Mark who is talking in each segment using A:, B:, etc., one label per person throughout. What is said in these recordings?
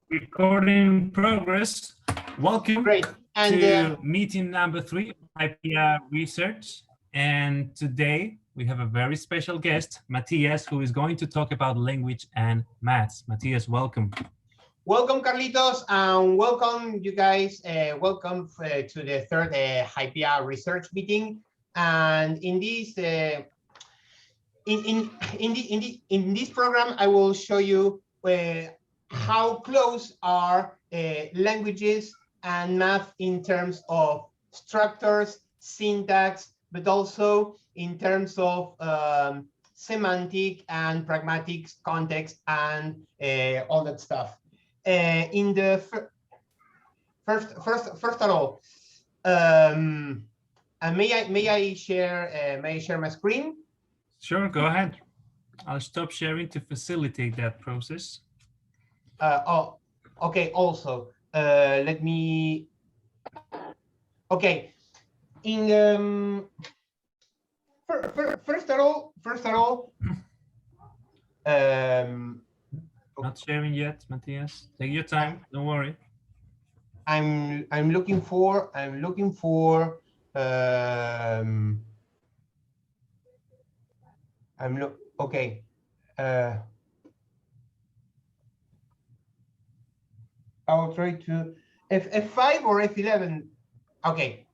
A: Recording progress. Welcome to meeting number 3 of HYPIA Research. And today we have a very special guest, Matias, who is going to talk about language and maths. Matias, welcome.
B: Welcome, Carlitos, and welcome, you guys. Welcome to the third HYPIA Research meeting. And in this in this program, I will show you how close are languages and math in terms of structures, syntax, but also in terms of semantic and pragmatic context and all that stuff. In the first of all, may I share my screen?
A: Sure, go ahead. I'll stop sharing to facilitate that process.
B: Oh, okay. Also, let me. Okay. In first of all.
A: Not sharing yet, Matias. Take your time. Don't worry.
B: I'm looking for. Okay. I'll try to F5 or F11. Okay.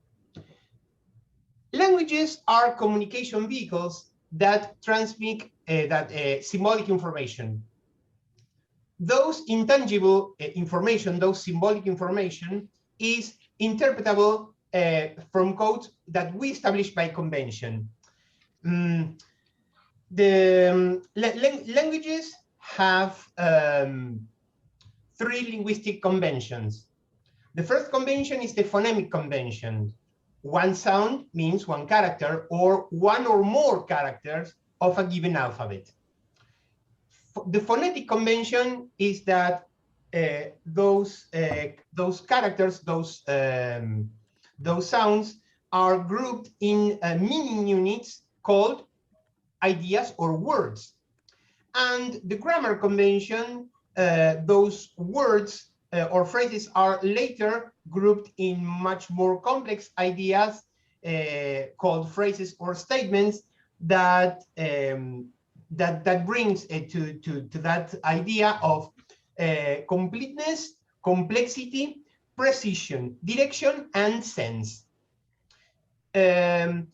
B: Languages are communication vehicles that transmit symbolic information. Those intangible information, those symbolic information, is interpretable from code that we establish by convention. Languages have 3 linguistic conventions. The first convention is the phonemic convention. One sound means one character or one or more characters of a given alphabet. The phonetic convention is that those characters, those sounds are grouped in meaning units called ideas or words. And the grammar convention, those words or phrases are later grouped in much more complex ideas called phrases or statements that that brings to that idea of completeness, complexity, precision, direction, and sense. In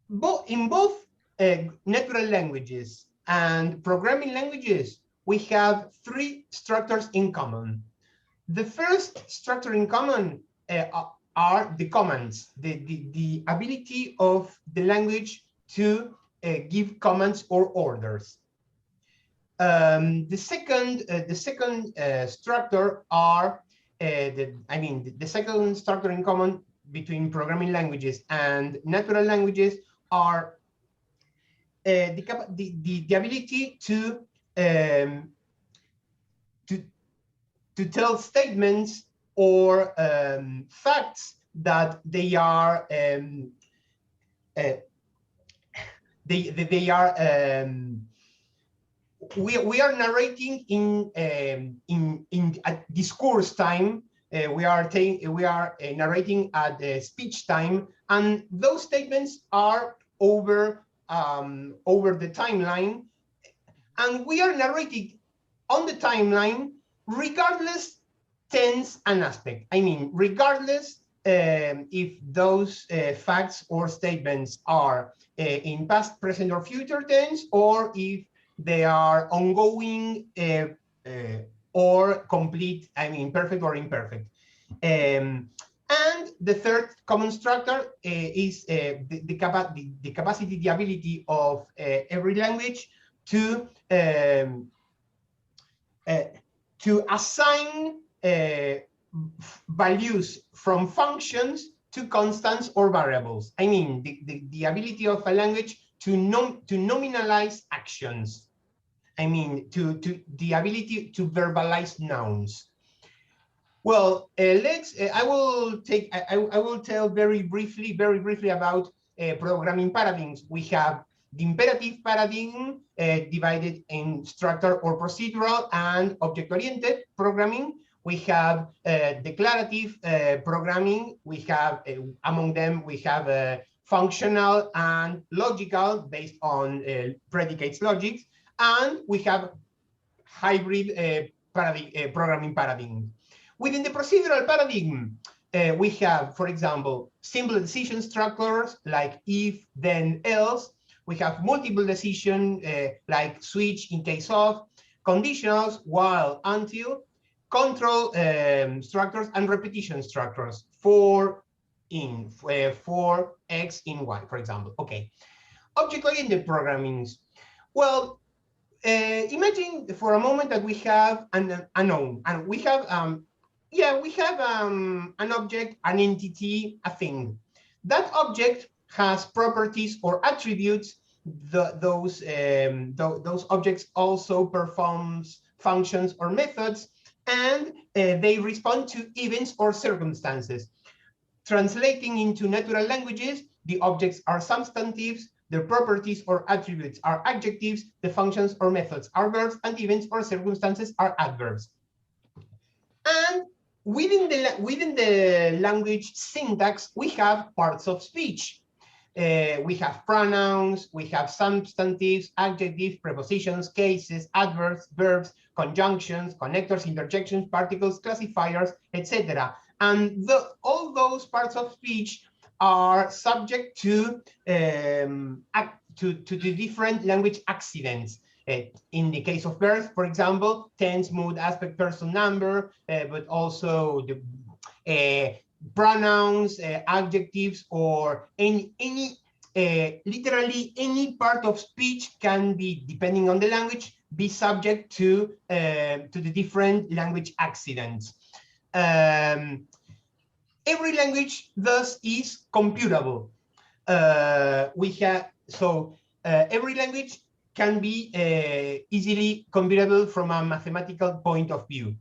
B: both natural languages and programming languages, we have 3 structures in common. The first structure in common are the commands, the ability of the language to give commands or orders. The second structure are the second structure in common between programming languages and natural languages are the ability to tell statements or facts that they are we are narrating in at discourse time. We are narrating at the speech time, and those statements are over the timeline, and we are narrating on the timeline regardless tense and aspect. I mean, regardless if those facts or statements are in past, present, or future tense, or if they are ongoing or complete, I mean, perfect or imperfect. And the third common structure is the capacity, the ability of every language to assign values from functions to constants or variables. I mean, the ability of a language to nominalize actions. I mean, to the ability to verbalize nouns. Well, I will tell very briefly about programming paradigms. We have the imperative paradigm divided in structural or procedural and object-oriented programming. We have declarative programming. We have, among them, we have functional and logical based on predicates logics. And we have hybrid programming paradigm. Within the procedural paradigm, we have, for example, simple decision structures like if, then, else. We have multiple decision like switch in case of, conditionals, while, until, control structures, and repetition structures for X in Y, for example. Okay. Object-oriented programming. Well, imagine for a moment that we have an unknown, and we have an object, an entity, a thing. That object has properties or attributes. Those objects also performs functions or methods, and they respond to events or circumstances. Translating into natural languages, the objects are substantives, the properties or attributes are adjectives, the functions or methods are verbs, and events or circumstances are adverbs. And within the language syntax, we have parts of speech. We have pronouns, we have substantives, adjectives, prepositions, cases, adverbs, verbs, conjunctions, connectors, interjections, particles, classifiers, etc. And all those parts of speech are subject to the different language accidents. In the case of verbs, for example, tense, mood, aspect, person, number, but also the pronouns, adjectives, or literally any part of speech can be, depending on the language, be subject to the different language accidents. Every language thus is computable. Every language can be easily computable from a mathematical point of view.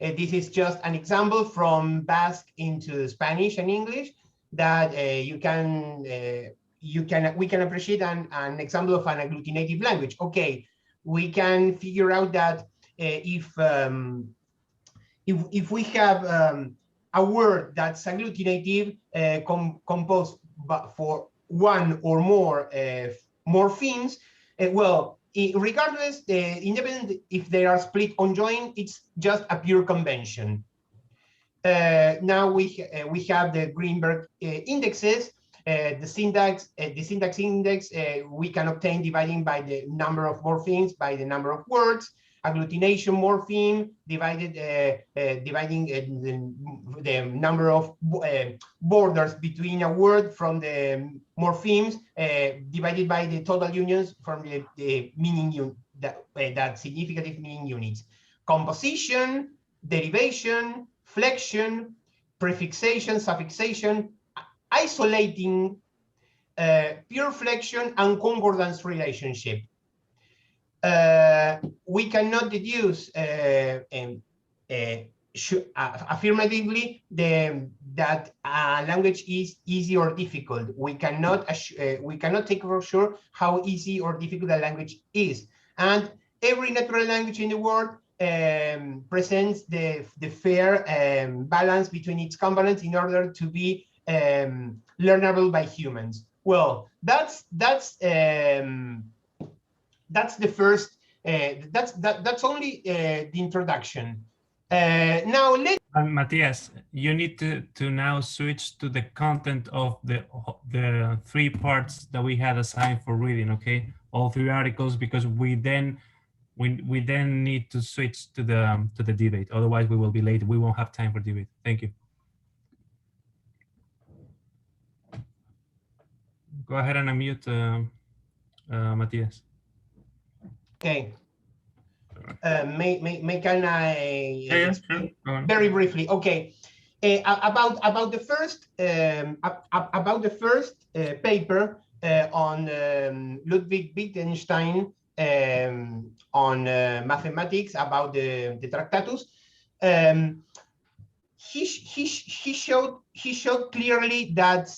B: This is just an example from Basque into Spanish and English that we can appreciate an example of an agglutinative language. Okay, we can figure out that if we have a word that's agglutinative composed for one or more morphemes, regardless, independent if they are split or joined, it's just a pure convention. Now we have the Greenberg indexes. The syntax index we can obtain dividing by the number of morphemes by the number of words. Agglutination morpheme dividing the number of borders between a word from the morphemes divided by the total unions from the meaning that significative meaning units. Composition, derivation, flexion, prefixation, suffixation, isolating, pure flexion, and concordance relationship. We cannot deduce affirmatively that a language is easy or difficult. We cannot take for sure how easy or difficult a language is. And every natural language in the world presents the fair balance between its components in order to be learnable by humans. Well, that's the first. That's only the introduction. Now let.
A: Matias, you need to now switch to the content of the 3 parts that we had assigned for reading. Okay, all 3 articles, because we then need to switch to the debate. Otherwise, we will be late. We won't have time for debate. Thank you. Go ahead and unmute Matias.
B: Okay. Can I
A: sure.
B: very briefly? Okay. About the first paper on Ludwig Wittgenstein on mathematics, about the Tractatus. He showed clearly that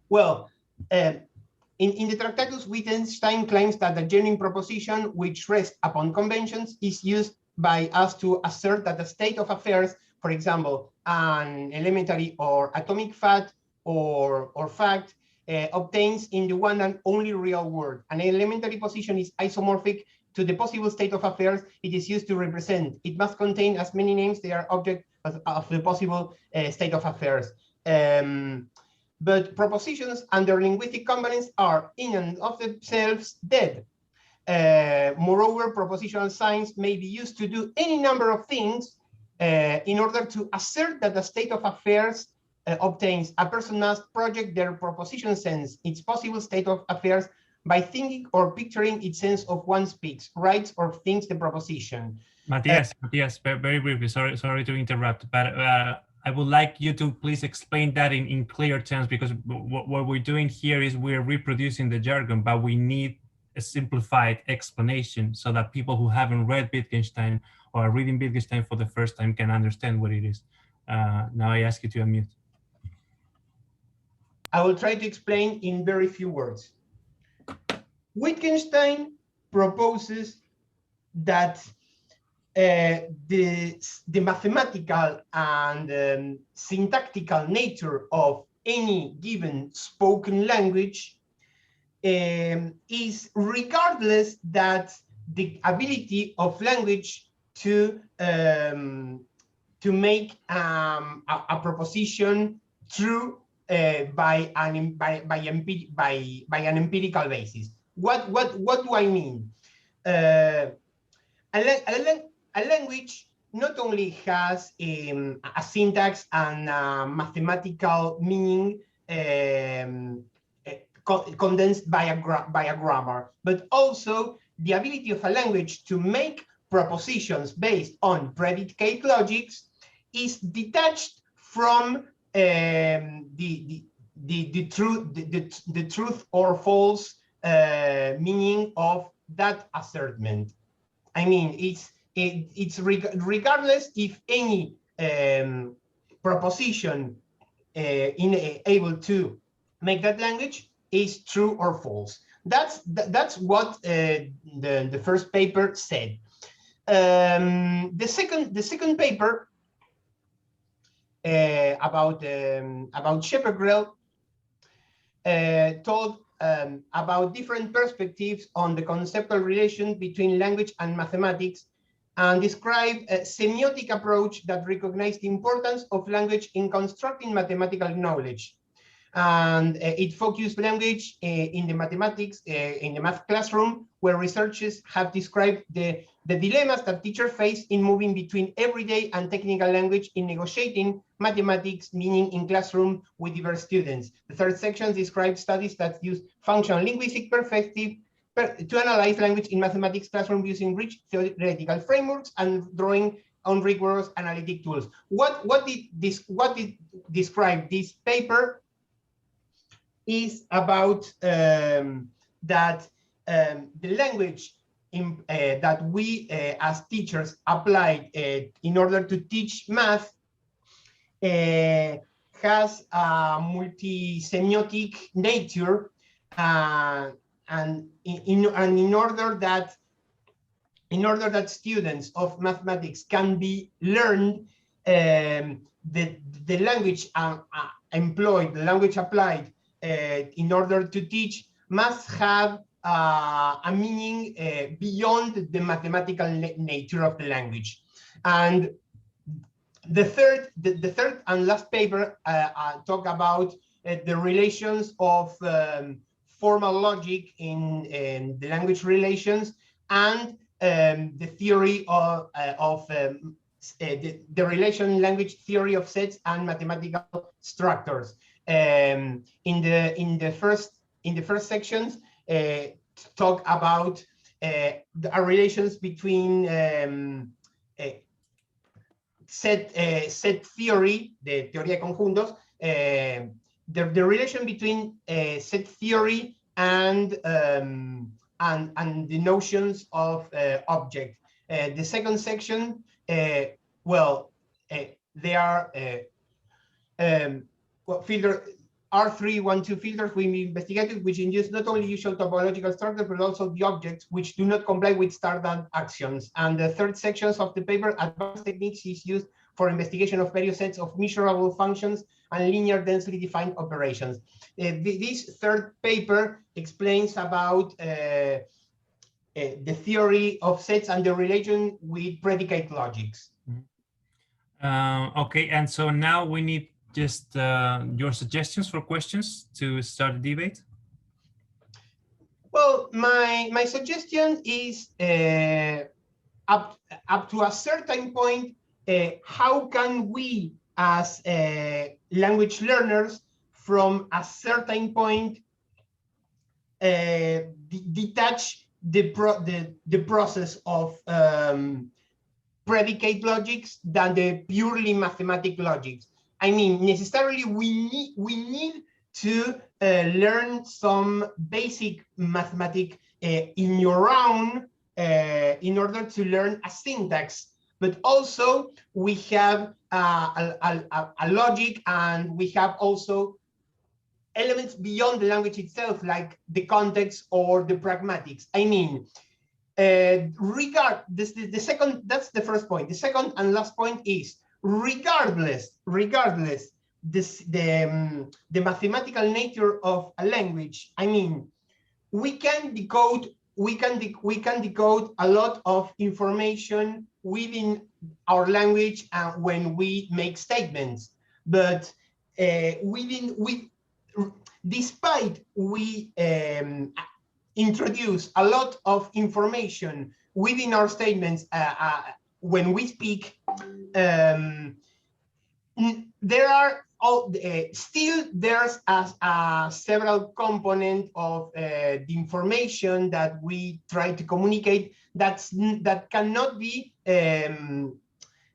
B: Well, in the Tractatus, Wittgenstein claims that a genuine proposition which rests upon conventions is used by us to assert that the state of affairs, for example, an elementary or atomic fact or fact, obtains in the one and only real world. An elementary position is isomorphic to the possible state of affairs it is used to represent. It must contain as many names they are object of the possible state of affairs. But propositions under linguistic components are in and of themselves dead. Moreover, propositional signs may be used to do any number of things in order to assert that the state of affairs obtains. A person must project their proposition sense, its possible state of affairs, by thinking or picturing its sense of one speaks, writes, or thinks the proposition.
A: Matias, very briefly, sorry to interrupt, but I would like you to please explain that in clear terms, because what we're doing here is we're reproducing the jargon, but we need a simplified explanation so that people who haven't read Wittgenstein or are reading Wittgenstein for the first time can understand what it is. Now I ask you to unmute.
B: I will try to explain in very few words. Wittgenstein proposes that the mathematical and syntactical nature of any given spoken language is regardless that the ability of language to make a proposition true by an empirical basis. What do I mean? A language not only has a syntax and a mathematical meaning condensed by a grammar, but also the ability of a language to make propositions based on predicate logics is detached from the truth or false meaning of that assertment. I mean, it's regardless if any proposition able to make that language is true or false. That's what the first paper said. The second paper about Scheppergrell told about different perspectives on the conceptual relation between language and mathematics, and described a semiotic approach that recognized the importance of language in constructing mathematical knowledge. And it focused language in the mathematics, in the math classroom, where researchers have described the dilemmas that teachers face in moving between everyday and technical language in negotiating mathematics meaning in classroom with diverse students. The third section describes studies that use functional linguistic perspective to analyze language in mathematics classroom using rich theoretical frameworks and drawing on rigorous analytic tools. What did describe this paper is about that the language that we as teachers applied in order to teach math has a multi-semiotic nature, and in order that students of mathematics can be learned, the language employed, the language applied in order to teach must have a meaning beyond the mathematical nature of the language. And the third and last paper talk about the relations of formal logic in the language relations, and the theory of the relation language theory of sets and mathematical structures. In the first sections, talk about the relations between set theory, the teoría de conjuntos, the relation between set theory and the notions of object. The second section, well, they are filter. R312 filters we investigated, which induce not only usual topological structure, but also the objects which do not comply with standard axioms. And the third section of the paper, advanced techniques, is used for investigation of various sets of measurable functions and linear densely defined operations. This third paper explains about the theory of sets and the relation with predicate logics.
A: Okay, and so now we need just your suggestions for questions to start the debate.
B: Well, my suggestion is up to a certain point, how can we as language learners from a certain point detach the process of predicate logics than the purely mathematic logics. I mean, necessarily we need to learn some basic mathematics in your own in order to learn a syntax. But also we have a logic, and we have also elements beyond the language itself, like the context or the pragmatics. I mean, that's the first point. The second and last point is regardless the mathematical nature of a language. I mean, we can decode a lot of information within our language when we make statements, but despite we introduce a lot of information within our statements when we speak, there are still there's several components of the information that we try to communicate that cannot be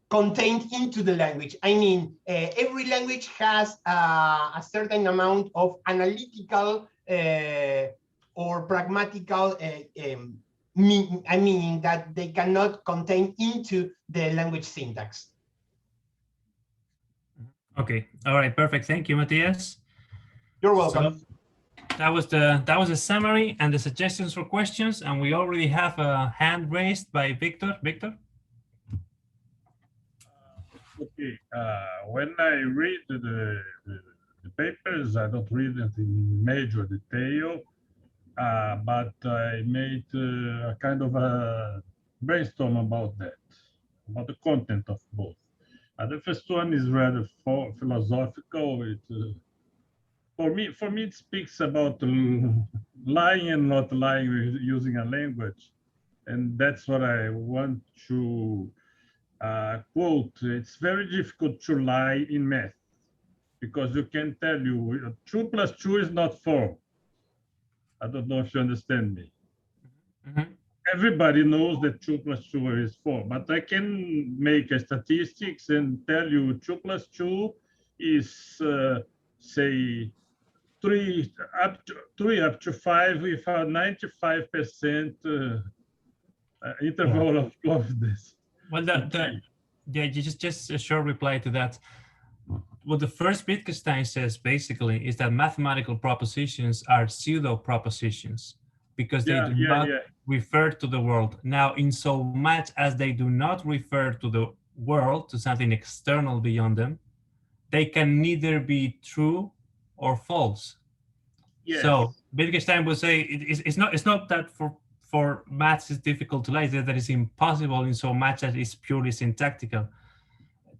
B: contained into the language. I mean, every language has a certain amount of analytical or pragmatical meaning that they cannot contain into the language syntax.
A: Okay. All right. Perfect. Thank you, Matias.
B: You're welcome.
A: So that was a summary and the suggestions for questions, and we already have a hand raised by Victor. Victor.
C: Okay. When I read the papers, I don't read it in major detail, but I made a kind of a brainstorm about that, about the content of both. The first one is rather philosophical. For me, it speaks about lying and not lying using a language, and that's what I want to quote. It's very difficult to lie in math because you can tell you 2 plus 2 is not 4. I don't know if you understand me.
A: Mm-hmm.
C: Everybody knows that 2 plus 2 is 4, but I can make a statistics and tell you 2 plus 2 is, say, 3 up to 5 with a 95% interval of confidence.
A: Well, just a short reply to that. What the first Wittgenstein says basically is that mathematical propositions are pseudo propositions because they do not refer to the world. Now, in so much as they do not refer to the world, to something external beyond them, they can neither be true or false. Yes. So Wittgenstein would say it's not that for maths it's difficult to lie, it's that it's impossible in so much as it's purely syntactical.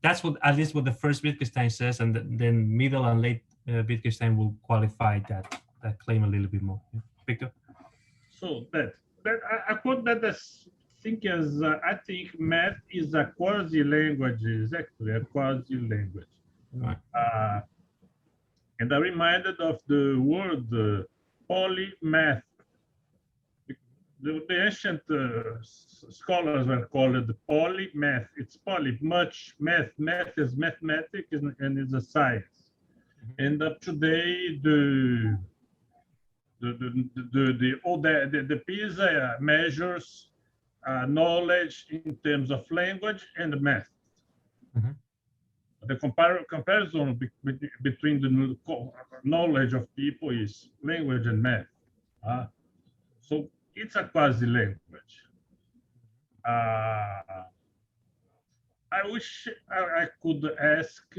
A: That's what, at least what the first Wittgenstein says, and then middle and late Wittgenstein will qualify that claim a little bit more. Yeah. Victor?
C: So I quote that as I think math is a quasi-language, is actually a quasi-language.
A: Right.
C: And I'm reminded of the word polymath. The ancient scholars were called the polymath. It's poly, much math. Math is mathematics and is a science. And up today, the PISA measures knowledge in terms of language and math. the comparison between the knowledge of people is language and math. So it's a quasi-language. I wish I could ask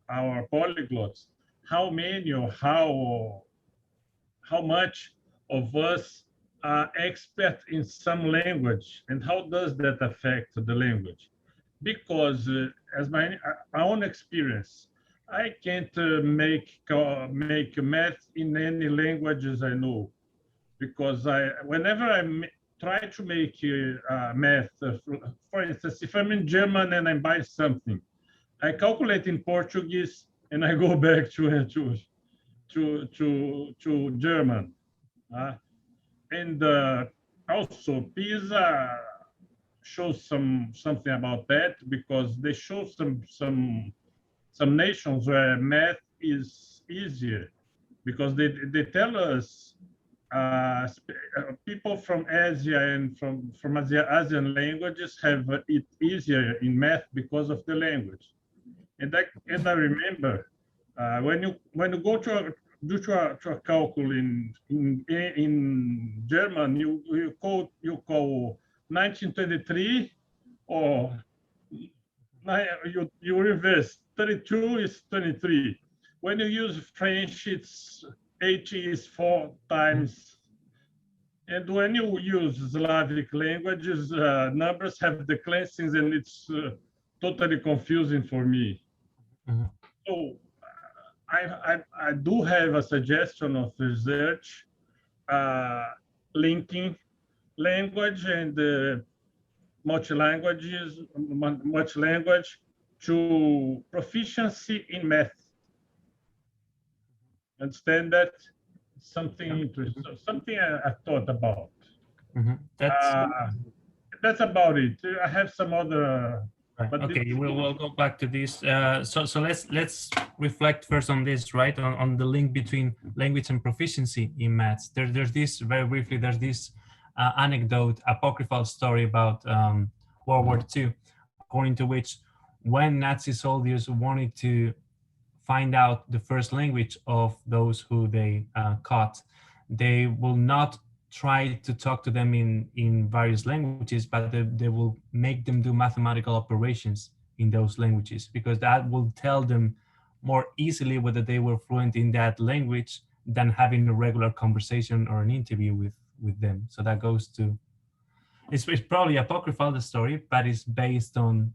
C: our polyglots how many or how much of us are expert in some language, and how does that affect the language? Because as my own experience, I can't make math in any languages I know, because whenever I try to make math, for instance, if I'm in German and I buy something, I calculate in Portuguese and I go back to German. And also PISA shows something about that, because they show some nations where math is easier, because they tell us people from Asia and from Asian languages have it easier in math because of the language. And I remember when you go to a calcul in German, you call 1923, or you reverse 32 is 23. When you use French, it's 80 is 4 times. And when you use Slavic languages, numbers have declensions, and it's totally confusing for me.
A: Mm-hmm.
C: So I do have a suggestion of research linking language and multi-language to proficiency in math. Understand that? Something interesting, something I thought about.
A: Mm-hmm.
C: That's about it. I have some other.
A: Right. Okay, we'll go back to this. So let's reflect first on this, right? On the link between language and proficiency in maths. There's this, very briefly, there's this anecdote, apocryphal story about World War II, according to which when Nazi soldiers wanted to find out the first language of those who they caught, they will not try to talk to them in various languages, but they will make them do mathematical operations in those languages, because that will tell them more easily whether they were fluent in that language than having a regular conversation or an interview with them. So that goes to, it's probably apocryphal, the story, but it's based on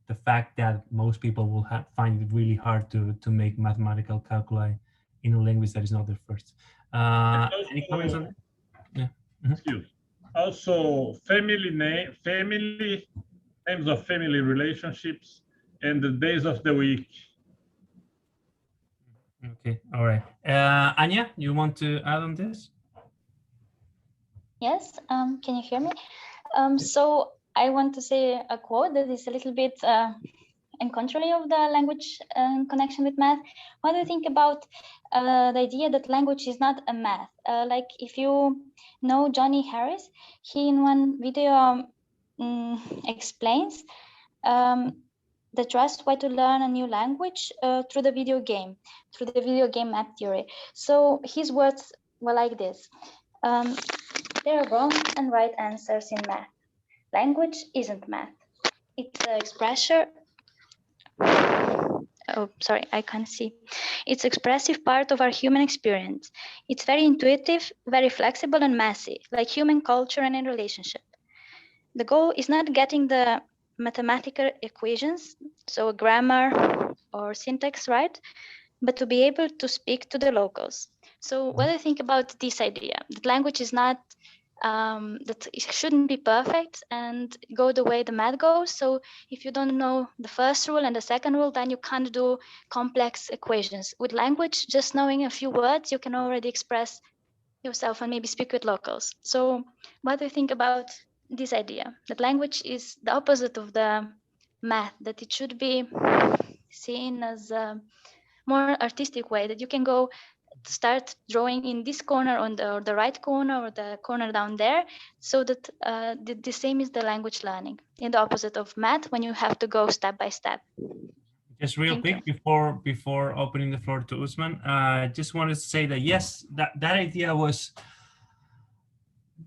A: the fact that most people will find it really hard to make mathematical calculi in a language that is not their first. Any comments on that? Yeah. Mm-hmm.
C: Excuse. Also, family names of family relationships and the days of the week.
A: Okay. All right. Anya, you want to add on this?
D: Yes. Can you hear me? So I want to say a quote that is a little bit in contrary of the language connection with math. What do you think about the idea that language is not a math? Like if you know Johnny Harris, he in one video explains the trust why to learn a new language through the video game math theory. So his words were like this. There are wrong and right answers in math. Language isn't math. It's an expression. Oh, sorry, I can't see. It's expressive part of our human experience. It's very intuitive, very flexible and messy, like human culture and in relationship. The goal is not getting the mathematical equations, so grammar or syntax right, but to be able to speak to the locals. So what do you think about this idea? That language is not, that it shouldn't be perfect and go the way the math goes. So if you don't know the first rule and the second rule, then you can't do complex equations. With language, just knowing a few words, you can already express yourself and maybe speak with locals. So what do you think about this idea? That language is the opposite of the math, that it should be seen as a more artistic way, that you can go start drawing in this corner on the right corner or the corner down there, so that the same is the language learning, in the opposite of math when you have to go step by step.
A: Just real quick before opening the floor to Usman, I just wanted to say that yes, that idea was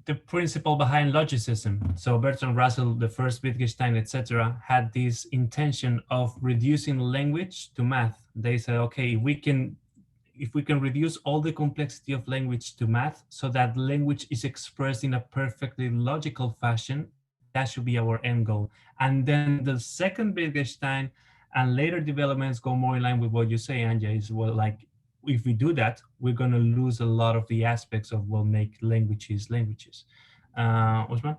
A: the principle behind logicism. So Bertrand Russell, the first Wittgenstein, etc., had this intention of reducing language to math. They said, okay, if we can reduce all the complexity of language to math so that language is expressed in a perfectly logical fashion, that should be our end goal. And then the second Wittgenstein and later developments go more in line with what you say, Anja, is well, like, if we do that, we're going to lose a lot of the aspects of what make languages. Usman?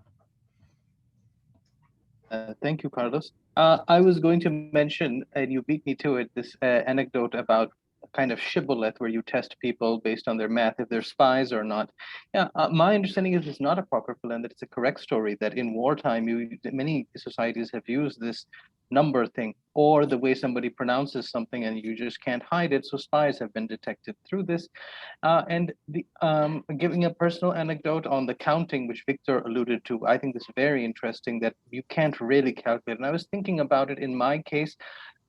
E: Thank you, Carlos. I was going to mention, and you beat me to it, this anecdote about kind of shibboleth where you test people based on their math, if they're spies or not. Yeah, my understanding is it's not apocryphal and that it's a correct story, that in wartime, many societies have used this number thing, or the way somebody pronounces something and you just can't hide it. So spies have been detected through this. Giving a personal anecdote on the counting, which Victor alluded to, I think this is very interesting that you can't really calculate. And I was thinking about it in my case.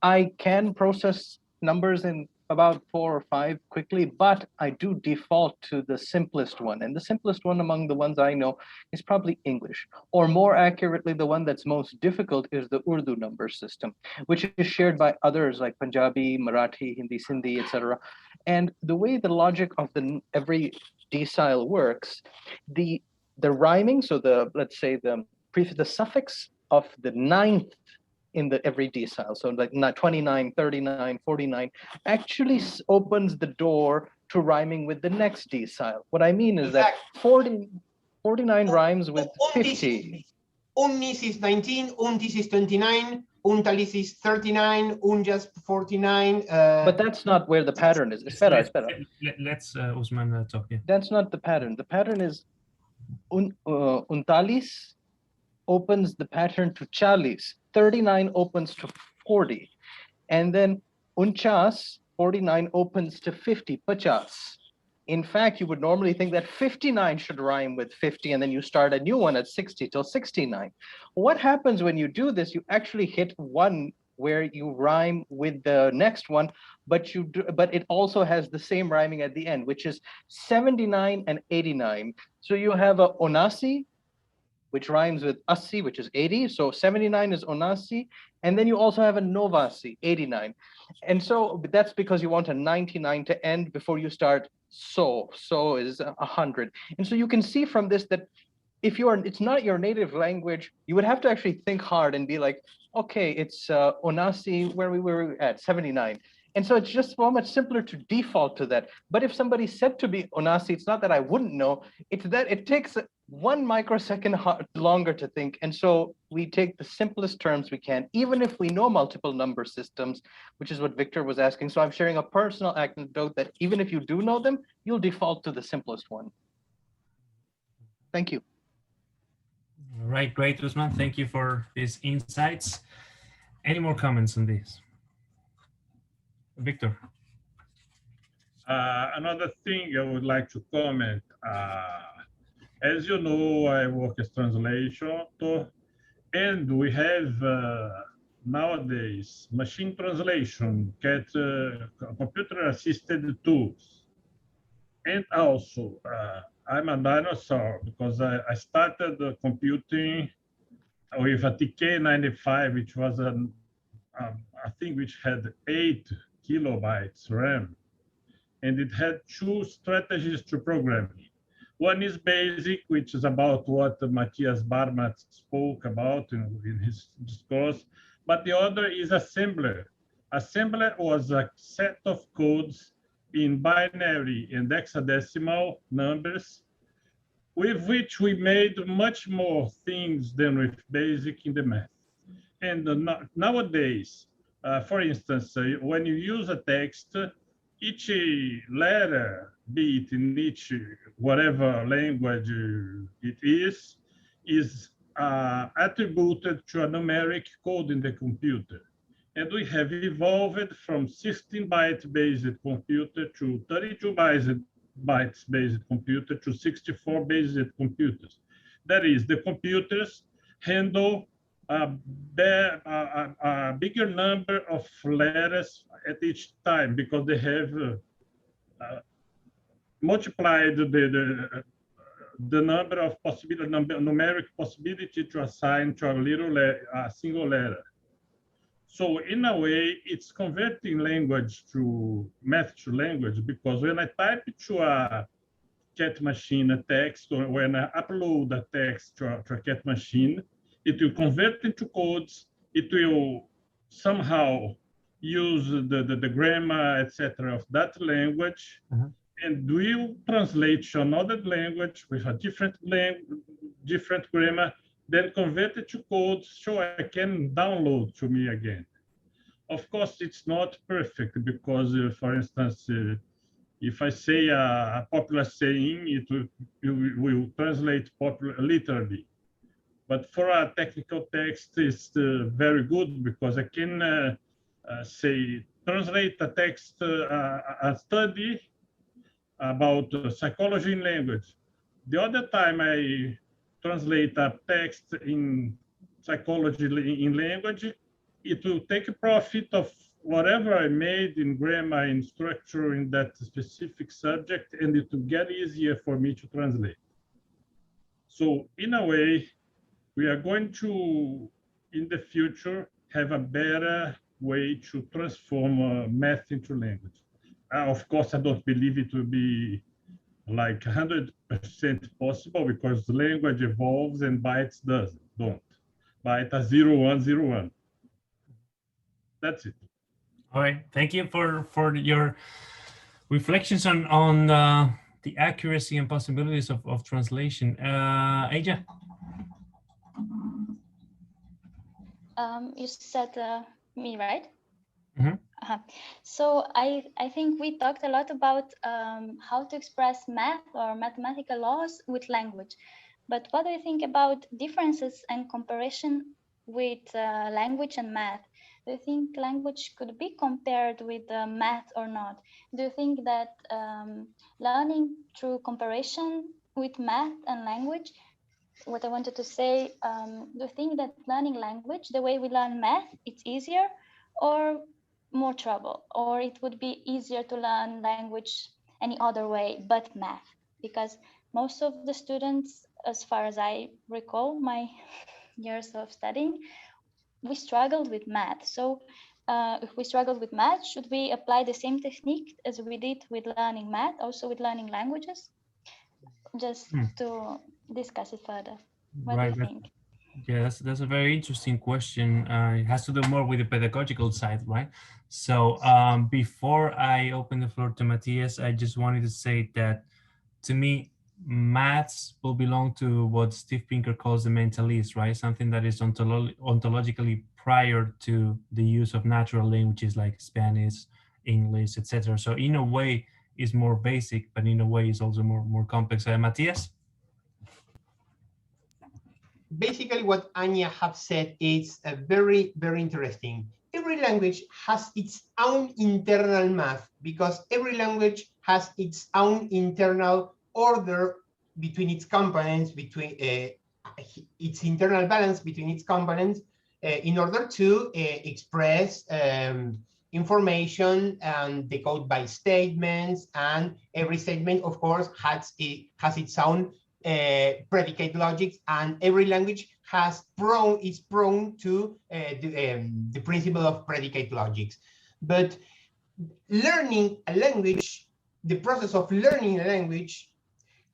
E: I can process numbers in about 4 or 5 quickly, but I do default to the simplest one. And the simplest one among the ones I know is probably English, or more accurately, the one that's most difficult is the Urdu number system, which is shared by others like Punjabi, Marathi, Hindi, Sindhi, etc. And the way the logic of every decile works, the rhyming, so let's say the suffix of the 9th in every decile, so like 29, 39, 49, actually opens the door to rhyming with the next decile. What I mean is that 49 rhymes with 50.
B: Unnis is 19, untis is 29, untalis is 39, unjas 49.
E: But that's not where the pattern is. Espera.
A: Let's Usman talk here.
E: That's not the pattern. The pattern is untalis opens the pattern to chalis. 39 opens to 40. And then unchas, 49 opens to 50, pachas. In fact, you would normally think that 59 should rhyme with 50, and then you start a new one at 60 till 69. What happens when you do this? You actually hit one where you rhyme with the next one, but it also has the same rhyming at the end, which is 79 and 89. So you have a onasi, which rhymes with assi, which is 80. So 79 is onasi. And then you also have a novasi, 89. And so that's because you want a 99 to end before you start so. So is 100. And so you can see from this that if it's not your native language, you would have to actually think hard and be like, okay, it's onasi, where we were at 79. And so it's just so much simpler to default to that. But if somebody said to be onasi, it's not that I wouldn't know, it's that it takes 1 microsecond longer to think. And so we take the simplest terms we can, even if we know multiple number systems, which is what Victor was asking. So I'm sharing a personal anecdote that even if you do know them, you'll default to the simplest one. Thank you.
A: All right, great, Usman. Thank you for these insights. Any more comments on this? Victor.
C: Another thing I would like to comment. As you know, I work as translator, and we have nowadays machine translation, computer-assisted tools. And also, I'm a dinosaur because I started computing with a TK95, which was a thing which had 8 kilobytes RAM, and it had 2 strategies to programming. One is basic, which is about what Matias Barmat spoke about in his discourse, but the other is assembler. Assembler was a set of codes in binary and hexadecimal numbers with which we made much more things than with basic in the math. And nowadays, for instance, when you use a text, each letter, be it in each whatever language it is attributed to a numeric code in the computer. And we have evolved from 16-byte based computer to 32-byte based computer to 64 based computers. That is, the computers handle a bigger number of letters at each time because they have multiplied the number of numeric possibility to assign to a single letter. So in a way, it's converting language to math to language, because when I type to a cat machine a text, or when I upload a text to a cat machine, it will convert into codes. It will somehow use the grammar, etc., of that language, and will translate to another language with a different grammar, then convert it to codes so I can download to me again. Of course, it's not perfect because, for instance, if I say a popular saying, it will translate literally. But for a technical text, it's very good because I can say, translate a text, a study about psychology in language. The other time I translate a text in psychology in language, it will take a profit of whatever I made in grammar and structure in that specific subject, and it will get easier for me to translate. So in a way, we are going to, in the future, have a better way to transform math into language. Of course, I don't believe it will be like 100% possible because the language evolves and bytes don't. Byte a 0101. That's it.
A: All right. Thank you for your reflections on the accuracy and possibilities of translation. Aja?
D: You said me, right?
A: Mm-hmm.
D: So I think we talked a lot about how to express math or mathematical laws with language. But what do you think about differences and comparison with language and math? Do you think language could be compared with math or not? Do you think that learning through comparison with math and language, what I wanted to say, do you think that learning language, the way we learn math, it's easier or more trouble? Or it would be easier to learn language any other way but math? Because most of the students, as far as I recall my years of studying, we struggled with math. So if we struggled with math, should we apply the same technique as we did with learning math, also with learning languages? Just to discuss it further. What do you think?
A: Yeah, that's a very interesting question. It has to do more with the pedagogical side, right? So before I open the floor to Matias, I just wanted to say that to me, maths will belong to what Steve Pinker calls the mentalist, right? Something that is ontologically prior to the use of natural languages like Spanish, English, etc. So in a way, it's more basic, but in a way, it's also more complex. Matias?
B: Basically, what Anya have said is very, very interesting. Every language has its own internal math because every language has its own internal order between its components, between its internal balance between its components in order to express information and decode by statements. And every statement, of course, has its own predicate logics, and every language is prone to the principle of predicate logics. But learning a language, the process of learning a language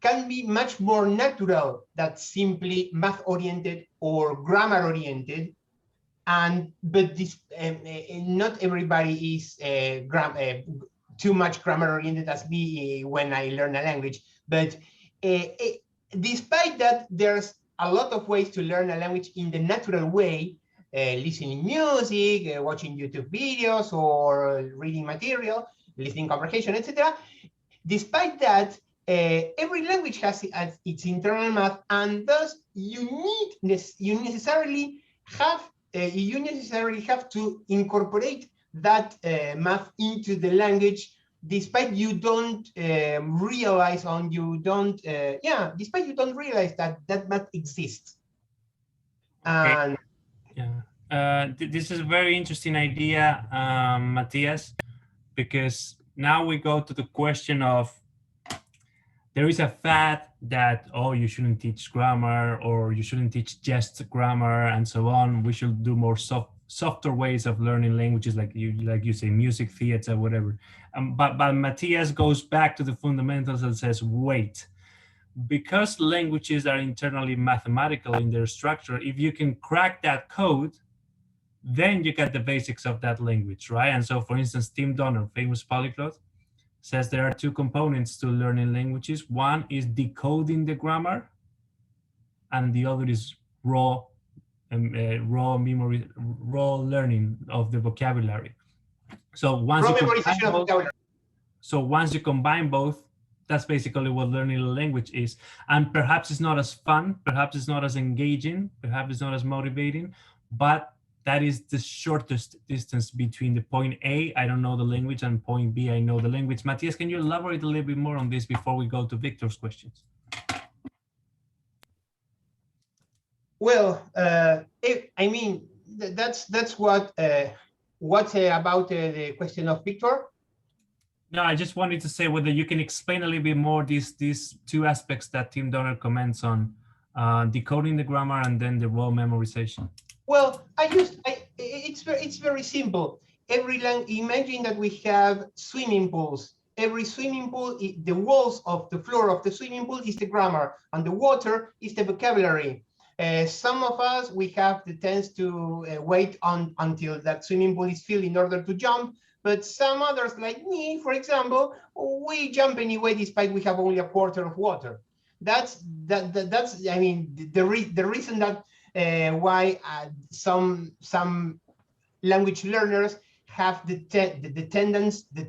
B: can be much more natural than simply math-oriented or grammar-oriented. But this, not everybody is too much grammar-oriented as me when I learn a language. But despite that, there's a lot of ways to learn a language in the natural way, listening music, watching YouTube videos, or reading material, listening comprehension, etc. Despite that, every language has its internal math, and thus you necessarily have to incorporate that math into the language, despite you don't realize despite you don't realize that math exists.
A: Okay.
B: And
A: Yeah, this is a very interesting idea, Matias, because now we go to the question of, there is a fad that, oh, you shouldn't teach grammar, or you shouldn't teach just grammar, and so on. We should do more softer ways of learning languages, like you say, music, theater, whatever. But Matias goes back to the fundamentals and says, wait, because languages are internally mathematical in their structure, if you can crack that code, then you get the basics of that language, right? And so, for instance, Tim Donner, famous polyglot, says there are two components to learning languages. One is decoding the grammar, and the other is raw memory, raw learning of the vocabulary. So once once you combine both, that's basically what learning a language is. And perhaps it's not as fun, perhaps it's not as engaging, perhaps it's not as motivating, but that is the shortest distance between the point A, I don't know the language, and point B, I know the language. Matias, can you elaborate a little bit more on this before we go to Victor's questions?
B: Well, I mean, that's what about the question of Victor?
A: No, I just wanted to say whether you can explain a little bit more these two aspects that Tim Donner comments on, decoding the grammar and then the raw memorization.
B: Well, it's very simple. Imagine that we have swimming pools. Every swimming pool, the walls of the floor of the swimming pool is the grammar, and the water is the vocabulary. Some of us, we have the tendency to wait until that swimming pool is filled in order to jump. But some others, like me, for example, we jump anyway, despite we have only a quarter of water. That's I mean, the reason that why some language learners have the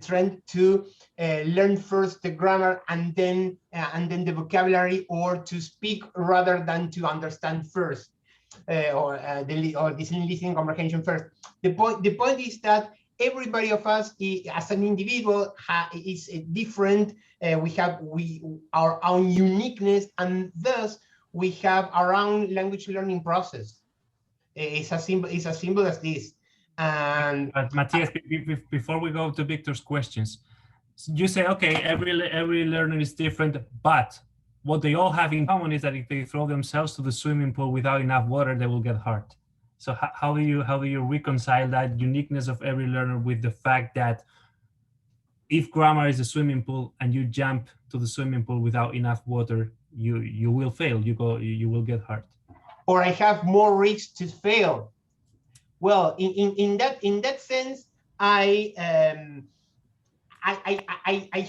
B: trend to learn first the grammar and then the vocabulary, or to speak rather than to understand first, or this listening comprehension first. The point is that everybody of us, as an individual, is different. We have our own uniqueness, and thus we have our own language learning process. It's as simple as this. And
A: Matias, before we go to Victor's questions, you say, okay, every learner is different, but what they all have in common is that if they throw themselves to the swimming pool without enough water, they will get hurt. So how do you reconcile that uniqueness of every learner with the fact that if grammar is a swimming pool and you jump to the swimming pool without enough water, you will fail. You will get hurt.
B: Or I have more risks to fail. Well, in that sense, I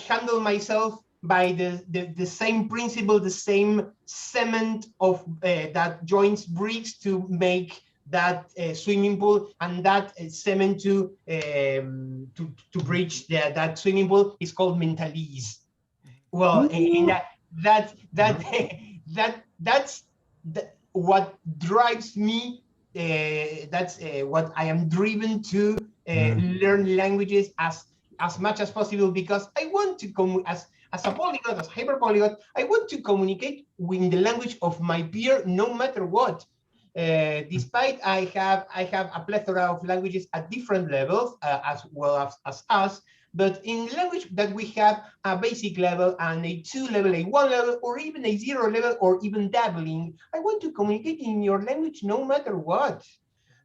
B: handle myself by the same principle, the same cement of that joins bricks to make that swimming pool, and that cement to bridge that swimming pool is called mentalise. Well, in that's what drives me. That's what I am driven to learn languages as much as possible, because I want to as a polyglot, as hyper polyglot, I want to communicate in the language of my peer, no matter what. Despite I have a plethora of languages at different levels, as well as us, but in language that we have a basic level and a 2 level, a 1 level, or even a 0 level, or even dabbling, I want to communicate in your language no matter what.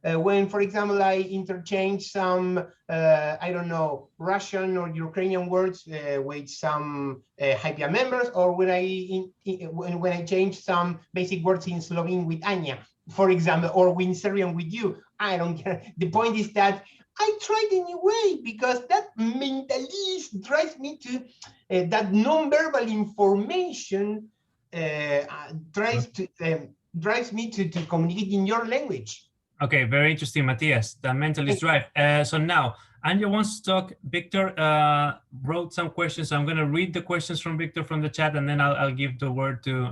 B: When, for example, I interchange some, I don't know, Russian or Ukrainian words with some HYPIA members, or when I change some basic words in Slovene with Anya, for example, or in Serbian with you, I don't care. The point is that I tried anyway, because that mentalist drives me to that non-verbal information drives me to communicate in your language.
A: Okay, very interesting, Matias. The mentalist drive. So now, Anja wants to talk. Victor wrote some questions. So I'm going to read the questions from Victor from the chat, and then I'll give the word to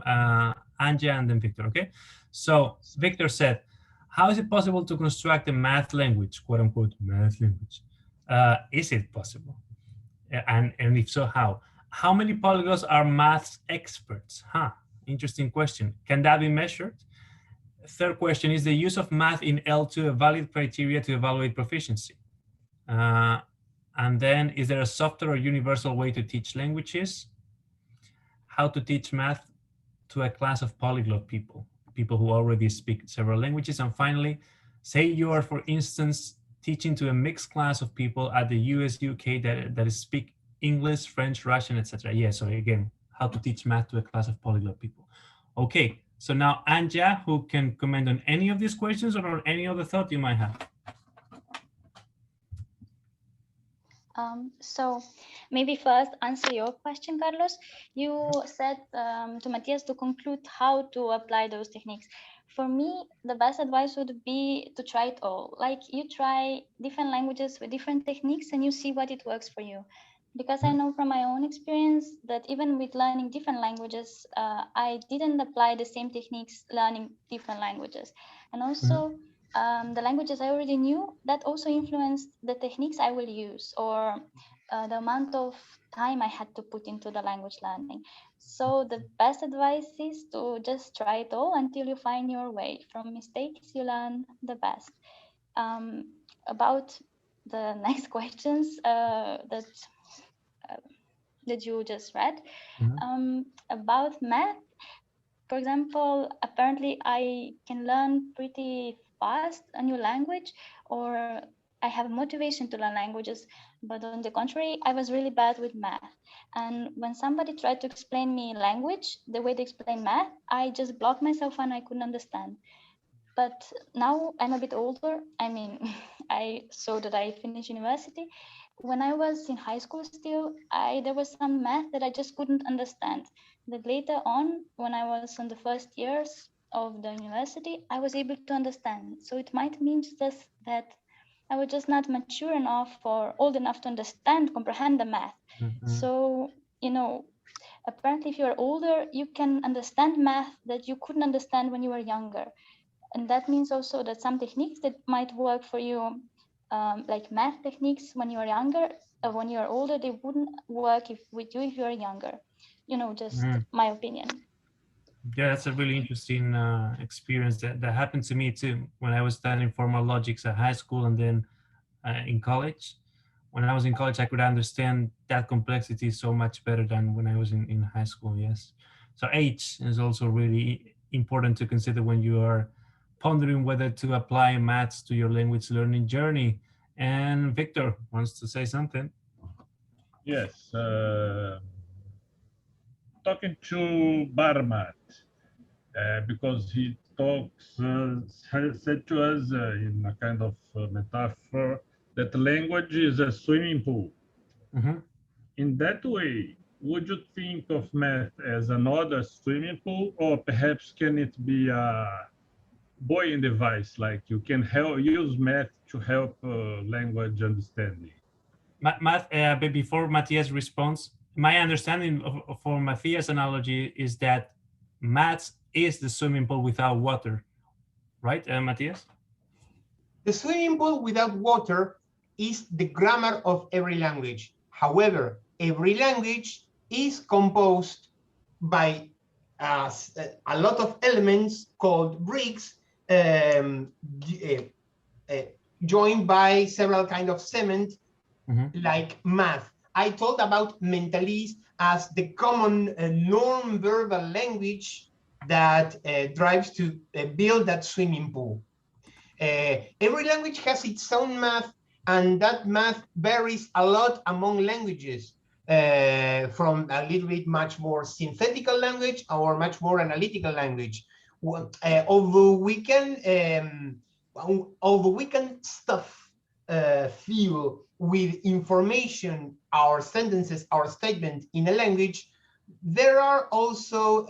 A: Anja and then Victor, okay? So Victor said, how is it possible to construct a math language, quote unquote, math language? Is it possible? And if so, how? How many polyglots are math experts? Interesting question. Can that be measured? Third question, is the use of math in L2 a valid criteria to evaluate proficiency? And then, is there a softer or universal way to teach languages? How to teach math to a class of polyglot people, people who already speak several languages? And finally, say you are, for instance, teaching to a mixed class of people at the US, UK that speak English, French, Russian, etc. Yeah, so again, how to teach math to a class of polyglot people. Okay, so now Anja, who can comment on any of these questions or on any other thought you might have.
D: So maybe first answer your question, Carlos. You said to Matias to conclude how to apply those techniques. For me, the best advice would be to try it all. Like you try different languages with different techniques and you see what it works for you. Because I know from my own experience that even with learning different languages, I didn't apply the same techniques learning different languages. And also, the languages I already knew, that also influenced the techniques I will use or the amount of time I had to put into the language learning. So the best advice is to just try it all until you find your way. From mistakes, you learn the best. About the next questions that you just read, about math, for example, apparently I can learn pretty fast a new language, or I have motivation to learn languages, but on the contrary, I was really bad with math. And when somebody tried to explain me language, the way they explain math, I just blocked myself and I couldn't understand. But now I'm a bit older. I mean, I saw that I finished university. When I was in high school still, there was some math that I just couldn't understand. That later on, when I was in the first years of the university, I was able to understand. So it might mean just that I was just not mature enough or old enough to understand, comprehend the math. So, you know, apparently if you're older, you can understand math that you couldn't understand when you were younger. And that means also that some techniques that might work for you, like math techniques when you're younger, when you're older, they wouldn't work with you if you're younger. You know, just my opinion.
A: Yeah, that's a really interesting experience that happened to me too when I was studying formal logics at high school and then in college. When I was in college, I could understand that complexity so much better than when I was in high school, yes. So age is also really important to consider when you are pondering whether to apply maths to your language learning journey. And Victor wants to say something.
C: Yes. Talking to Barmat, because he talks, said to us in a kind of metaphor that language is a swimming pool. In that way, would you think of math as another swimming pool, or perhaps can it be a buoying device, like you can use math to help language understanding?
A: Math, but before Matias responds, my understanding for Matias' analogy is that math is the swimming pool without water, right, Matias?
B: The swimming pool without water is the grammar of every language. However, every language is composed by a lot of elements called bricks, joined by several kinds of cement, like math. I told about mentalese as the common non-verbal language that drives to build that swimming pool. Every language has its own math, and that math varies a lot among languages, from a little bit much more synthetical language or much more analytical language. Although we can stuff fill with information our sentences, our statement in a language, there are also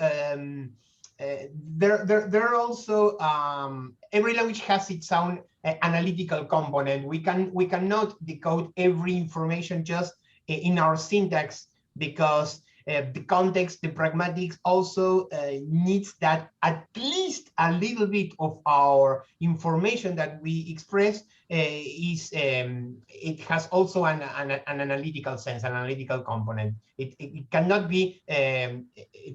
B: every language has its own analytical component. We cannot decode every information just in our syntax, because the context, the pragmatics also needs that at least a little bit of our information that we express it has also an analytical sense, an analytical component. It cannot be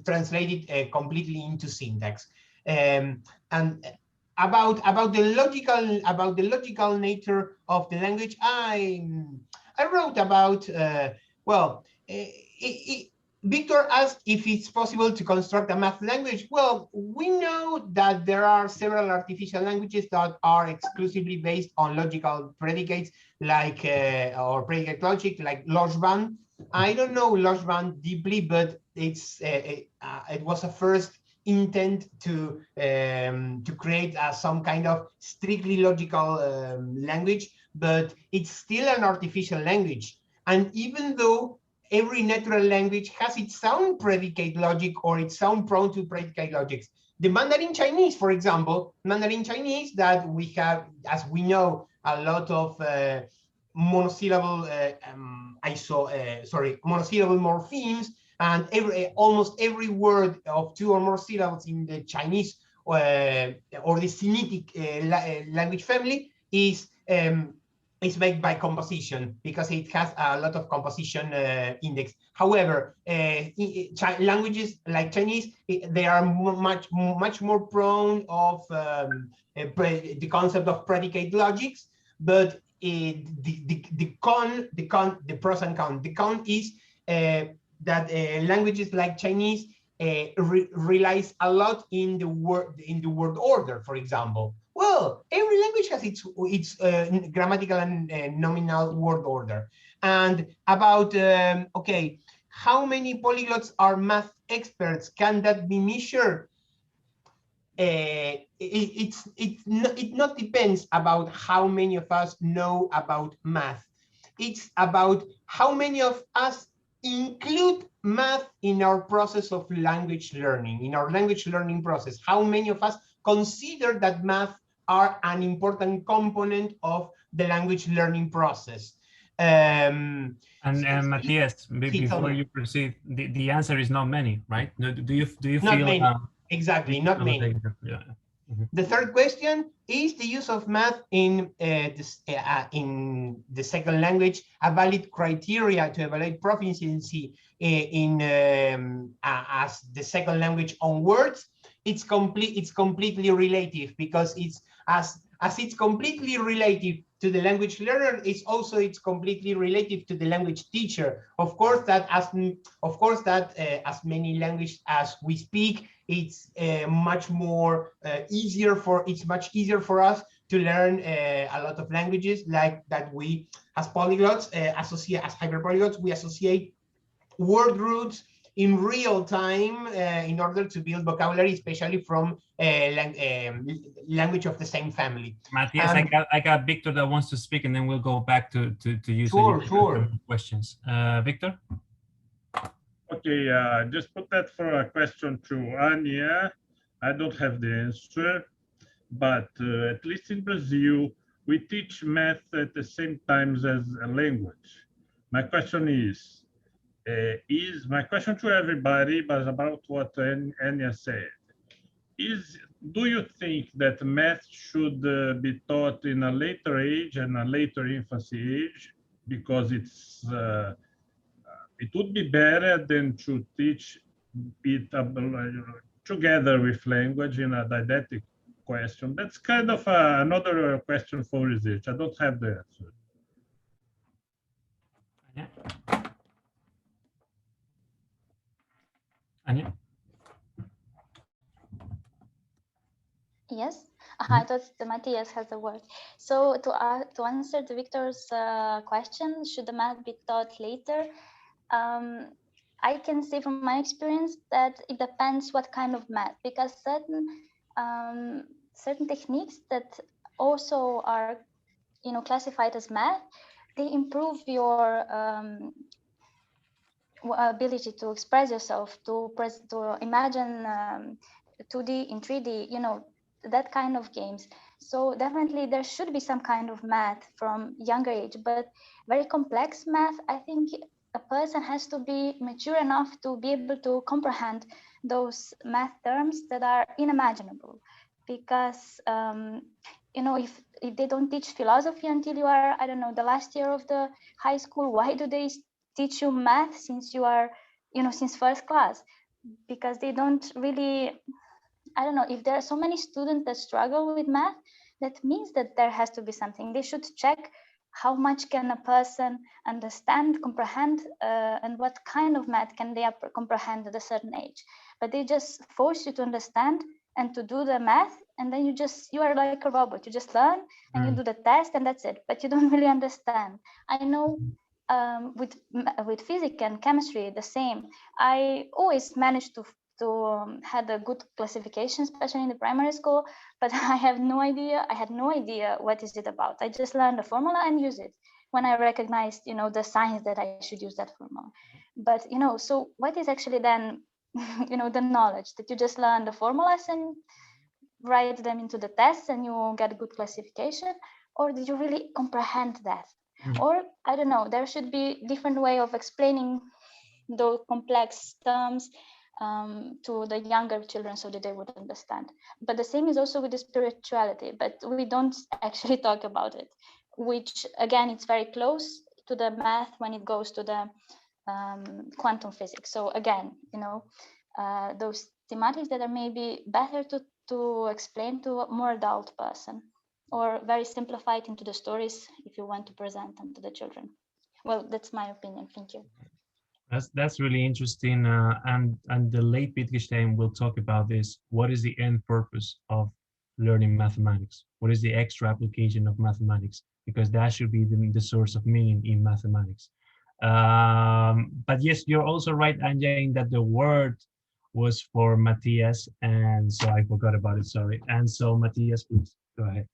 B: translated completely into syntax. And about the logical nature of the language, I wrote about Victor asked if it's possible to construct a math language. Well, we know that there are several artificial languages that are exclusively based on logical predicates, like or predicate logic, like Lojban. I don't know Lojban deeply, but it was a first intent to create some kind of strictly logical language, but it's still an artificial language. And even though every natural language has its own predicate logic or its own prone to predicate logics, the Mandarin Chinese, for example, Mandarin Chinese, that we have, as we know, a lot of monosyllable monosyllable morphemes, and almost every word of 2 or more syllables in the Chinese or the Semitic language family is made by composition, because it has a lot of composition index. However, languages like Chinese, they are much more prone of the concept of predicate logics, but the pros and cons. The con is that languages like Chinese relies a lot in the word order, for example. Well, every language has its grammatical and nominal word order. And about okay, how many polyglots are math experts? Can that be measured? It not depends about how many of us know about math. It's about how many of us include math in our process of language learning, in our language learning process. How many of us consider that math are an important component of the language learning process?
A: And Matias, before you proceed, the answer is not many, right? Do you
B: not
A: feel
B: many. Exactly, not many.
A: Yeah.
B: The third question is the use of math in the second language a valid criteria to evaluate proficiency as the second language on words. It's completely relative, because it's as it's completely relative to the language learner, it's completely relative to the language teacher. Of course that as many languages as we speak, it's much easier for us to learn a lot of languages, like that we as polyglots as hyperpolyglots, we associate word roots in real time in order to build vocabulary, especially from language of the same family.
A: Matias, I got Victor that wants to speak, and then we'll go back to you.
B: Sure.
A: Questions. Victor?
C: Okay, just put that for a question to Anya. I don't have the answer, but at least in Brazil, we teach math at the same time as a language. My question is my question to everybody, but about what Anya said. Do you think that math should be taught in a later age and a later infancy age, because it would be better than to teach it together with language in a didactic question? That's kind of another question for research. I don't have the answer.
A: Anya?
D: Yes, I thought Matias has the word. So to answer the Victor's question, should the math be taught later? I can say from my experience that it depends what kind of math, because certain techniques that also are classified as math, they improve your ability to express yourself, to imagine 2D in 3D, that kind of games. So definitely there should be some kind of math from younger age, but very complex math, I think a person has to be mature enough to be able to comprehend those math terms that are unimaginable. Because if they don't teach philosophy until you are, I don't know, the last year of the high school, why do they teach you math since you are, since first class? Because they don't really I don't know, if there are so many students that struggle with math, that means that there has to be something. They should check how much can a person understand, comprehend, and what kind of math can they comprehend at a certain age. But they just force you to understand and to do the math, and then you are like a robot. You just learn and you do the test, and that's it. But you don't really understand. I know with physics and chemistry the same. I always managed to had a good classification, especially in the primary school, but I had no idea what is it about. I just learned the formula and use it when I recognized, the signs that I should use that formula. But, so what is actually then, the knowledge that you just learn the formulas and write them into the tests and you get a good classification? Or did you really comprehend that? Or, I don't know, there should be different way of explaining those complex terms to the younger children so that they would understand. But the same is also with the spirituality, but we don't actually talk about it, which again, it's very close to the math when it goes to the quantum physics. So again, those thematics that are maybe better to explain to a more adult person, or very simplified into the stories if you want to present them to the children. Well, that's my opinion. Thank you.
A: That's really interesting, and the late Wittgenstein will talk about this. What is the end purpose of learning mathematics? What is the extra application of mathematics? Because that should be the source of meaning in mathematics. But yes, you're also right, Anja, in that the word was for Matias, and so I forgot about it. Sorry. And so Matias, please go ahead.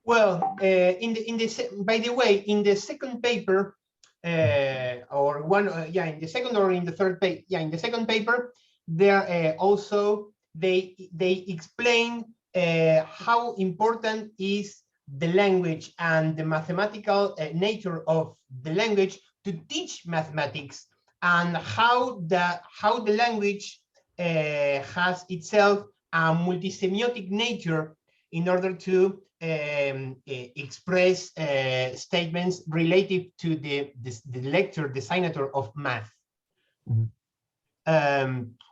B: Well, by the way, in the second paper. Or one, in the second or in the third paper, in the second paper, there also they explain how important is the language and the mathematical nature of the language to teach mathematics, and how the language has itself a multisemiotic nature in order to express statements related to the lecture, the signature of math.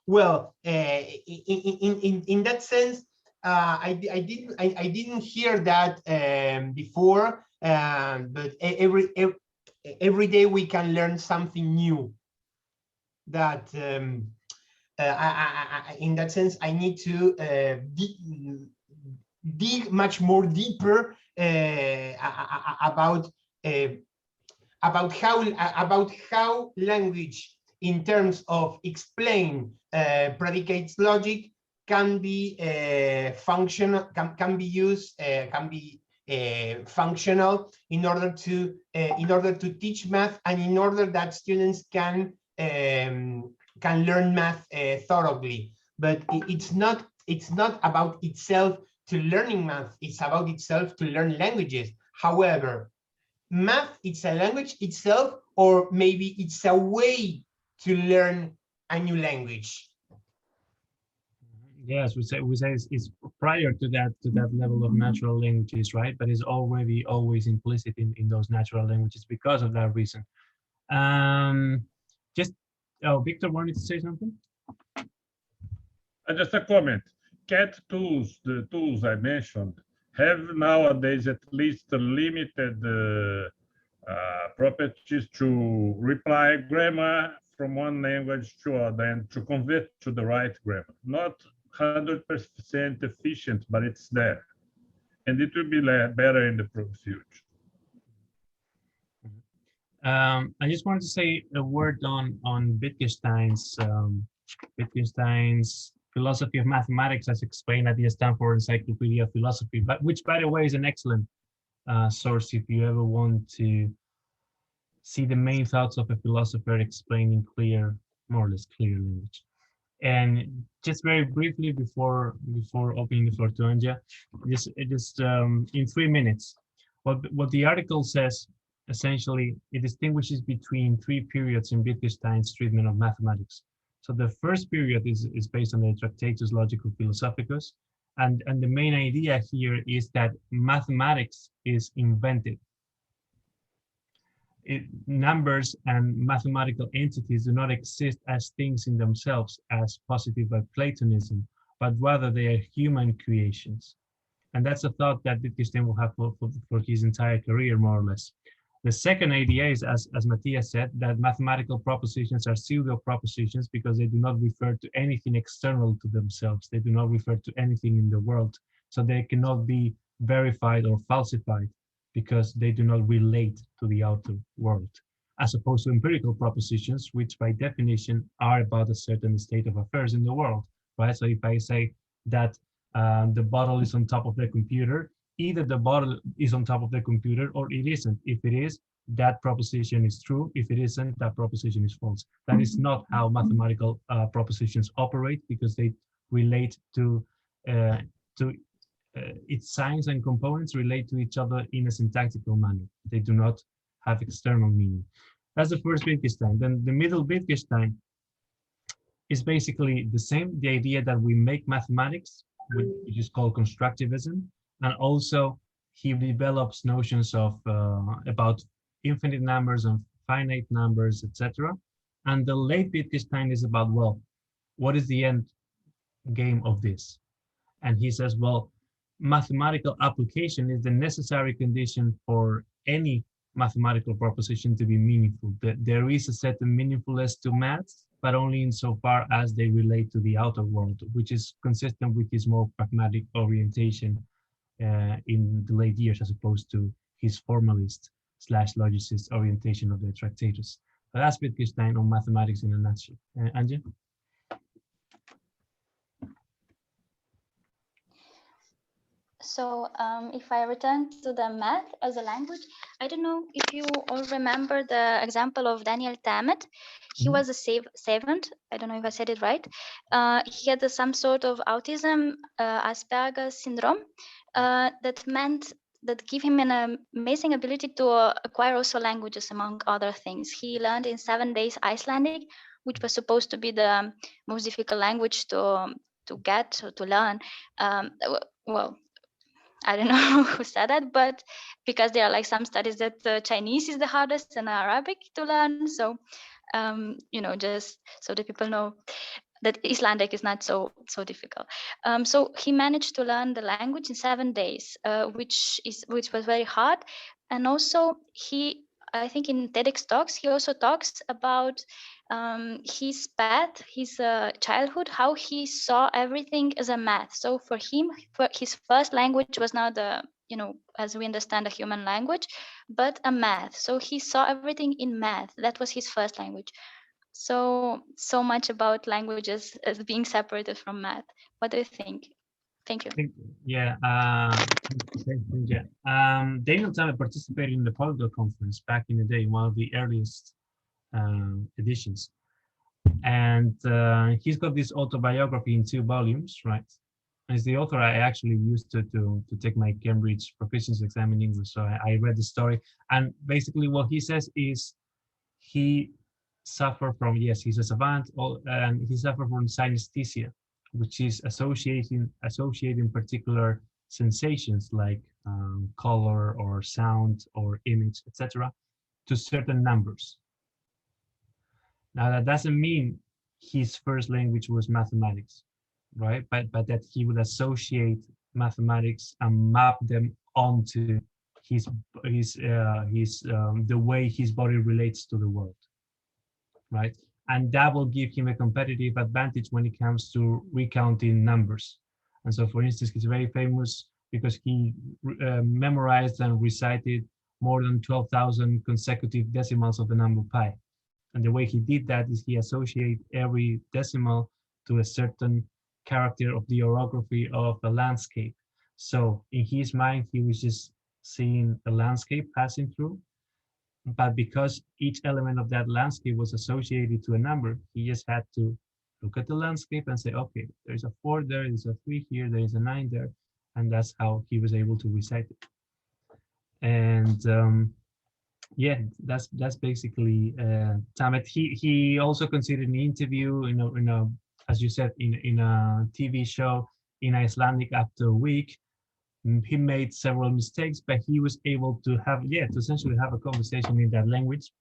B: Well, in that sense, I didn't hear that before, but every day we can learn something new. That in that sense, I need to dig much more deeper about how language, in terms of explain predicates logic, can be functional, can be used, can be functional in order to teach math, and in order that students can learn math thoroughly. But it's not about itself to learning math, it's about itself to learn languages. However, math, it's a language itself, or maybe it's a way to learn a new language.
A: Yes, we say it's prior to that level of natural languages, right? But it's already always implicit in those natural languages because of that reason. Victor wanted to say something?
C: Just a comment. CAT tools, the tools I mentioned, have nowadays at least limited properties to reply grammar from one language to other and to convert to the right grammar. Not 100% efficient, but it's there. And it will be better in the future.
A: I just wanted to say a word on Wittgenstein's philosophy of mathematics, as explained at the Stanford Encyclopedia of Philosophy, but which, by the way, is an excellent source if you ever want to see the main thoughts of a philosopher explained in more or less clear language. And just very briefly before opening the floor to Anja, just in 3 minutes, what the article says, essentially, it distinguishes between 3 periods in Wittgenstein's treatment of mathematics. So the first period is based on the Tractatus Logico Philosophicus, and the main idea here is that mathematics is invented. numbers and mathematical entities do not exist as things in themselves, as posited by Platonism, but rather they are human creations. And that's a thought that Wittgenstein will have for his entire career, more or less. The second idea is, as Matias said, that mathematical propositions are pseudo propositions because they do not refer to anything external to themselves. They do not refer to anything in the world. So they cannot be verified or falsified because they do not relate to the outer world, as opposed to empirical propositions, which by definition are about a certain state of affairs in the world, right? So if I say that the bottle is on top of the computer, either the bottle is on top of the computer or it isn't. If it is, that proposition is true. If it isn't, that proposition is false. That is not how mathematical propositions operate, because they relate to its signs and components relate to each other in a syntactical manner. They do not have external meaning. That's the first Wittgenstein. Then the middle Wittgenstein is basically the same, the idea that we make mathematics, which is called constructivism, and also he develops notions of about infinite numbers and finite numbers, etc. And the late Wittgenstein is about, well, what is the end game of this? And he says, well, mathematical application is the necessary condition for any mathematical proposition to be meaningful. There is a certain meaningfulness to maths, but only insofar as they relate to the outer world, which is consistent with his more pragmatic orientation in the late years, as opposed to his formalist/logicist orientation of the Tractatus. But that's Wittgenstein on mathematics in a nutshell. Anja?
D: So if I return to the math as a language, I don't know if you all remember the example of Daniel Tammet. He was a savant. I don't know if I said it right. He had some sort of autism, Asperger's syndrome, that gave him an amazing ability to acquire also languages, among other things. He learned in 7 days Icelandic, which was supposed to be the most difficult language to get or to learn. Well, I don't know who said that, but because there are like some studies that Chinese is the hardest and Arabic to learn. So, just so that people know that Icelandic is not so difficult. So he managed to learn the language in 7 days, which was very hard. And also I think in TEDx talks, he also talks about his path, his childhood, how he saw everything as a math. So for him, his first language was not as we understand a human language, but a math. So he saw everything in math. That was his first language. So much about languages as being separated from math. What do you think? Thank you.
A: Yeah, Daniel Tammet participated in the Polyglot conference back in the day, one of the earliest editions. And he's got this autobiography in 2 volumes, right? As the author, I actually used to take my Cambridge Proficiency exam in English, so I read the story. And basically what he says is he suffered from, yes, he's a savant, and he suffered from synesthesia, which is associating particular sensations like color or sound or image, etc., to certain numbers. Now that doesn't mean his first language was mathematics, right? But that he would associate mathematics and map them onto the way his body relates to the world, right? And that will give him a competitive advantage when it comes to recounting numbers. And so, for instance, he's very famous because he memorized and recited more than 12,000 consecutive decimals of the number pi. And the way he did that is he associated every decimal to a certain character of the orography of the landscape. So in his mind, he was just seeing the landscape passing through. But because each element of that landscape was associated to a number, he just had to look at the landscape and say, okay, there's a 4 there, there's a 3 here, there's a 9 there. And that's how he was able to recite it. And yeah, that's basically Tammet. He also considered an interview, in a as you said, in a TV show in Icelandic after a week, he made several mistakes, but he was able to have, to essentially have a conversation in that language.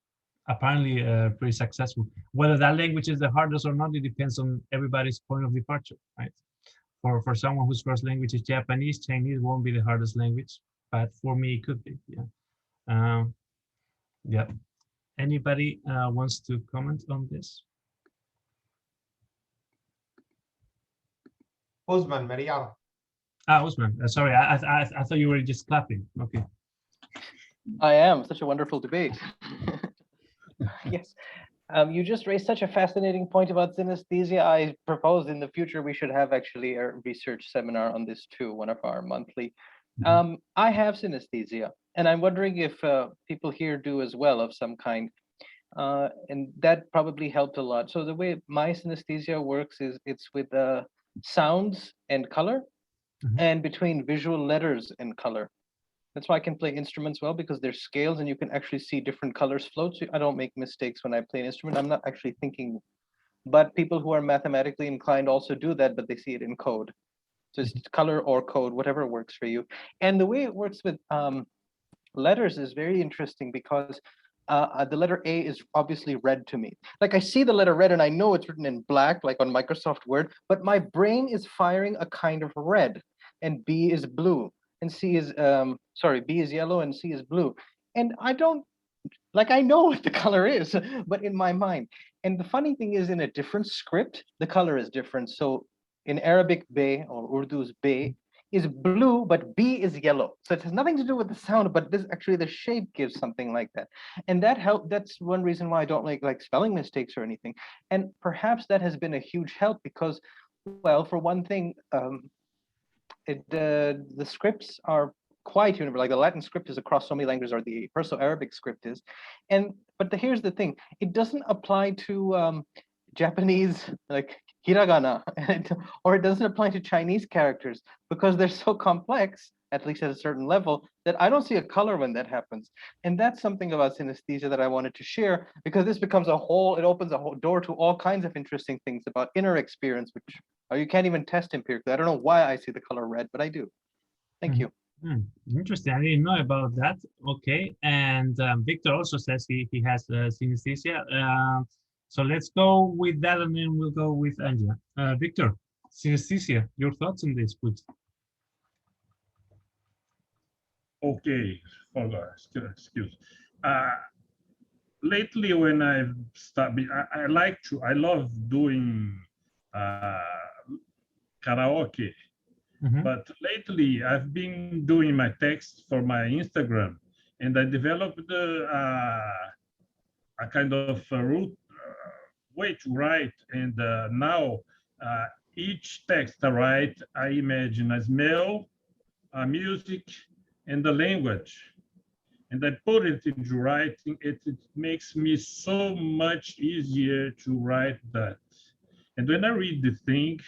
A: Apparently pretty successful. Whether that language is the hardest or not, it depends on everybody's point of departure, right? For someone whose first language is Japanese, Chinese won't be the hardest language, but for me it could be. Yeah. Anybody wants to comment on this?
B: Osman, Mariana.
A: Osman, sorry, I thought you were just clapping. Okay.
E: I am. Such a wonderful debate. Yes. You just raised such a fascinating point about synesthesia. I propose in the future we should have actually a research seminar on this too, one of our monthly. I have synesthesia, and I'm wondering if people here do as well of some kind. And that probably helped a lot. So the way my synesthesia works is it's with sounds and color, and between visual letters and color. That's why I can play instruments well, because there's scales and you can actually see different colors float. So I don't make mistakes when I play an instrument. I'm not actually thinking, but people who are mathematically inclined also do that, but they see it in code. So it's color or code, whatever works for you. And the way it works with letters is very interesting, because the letter A is obviously red to me. Like I see the letter red and I know it's written in black, like on Microsoft Word, but my brain is firing a kind of red, and B is blue. And C is, B is yellow and C is blue. And I don't, I know what the color is, but in my mind. And the funny thing is, in a different script, the color is different. So in Arabic, Bay, or Urdu's Bay, is blue, but B is yellow. So it has nothing to do with the sound, but this actually the shape gives something like that. And that's one reason why I don't like spelling mistakes or anything. And perhaps that has been a huge help, because, well, for one thing, the scripts are quite universal. Like the Latin script is across so many languages, or the Perso-Arabic script is. But here's the thing: it doesn't apply to Japanese, like hiragana, or it doesn't apply to Chinese characters, because they're so complex, at least at a certain level, that I don't see a color when that happens. And that's something about synesthesia that I wanted to share, because this becomes it opens a whole door to all kinds of interesting things about inner experience, which you can't even test empirically. I don't know why I see the color red, but I do. Thank you.
A: Interesting. I didn't know about that. Okay. And Victor also says he has synesthesia. So let's go with that, and then we'll go with Anja. Victor, synesthesia, your thoughts on this, please.
C: Okay, hold on, excuse. Lately, when I've started, I love doing karaoke. But lately, I've been doing my text for my Instagram, and I developed a kind of way to write. And now, each text I write, I imagine a smell, a music, and the language. And I put it into writing. It makes me so much easier to write that. And when I read the thing,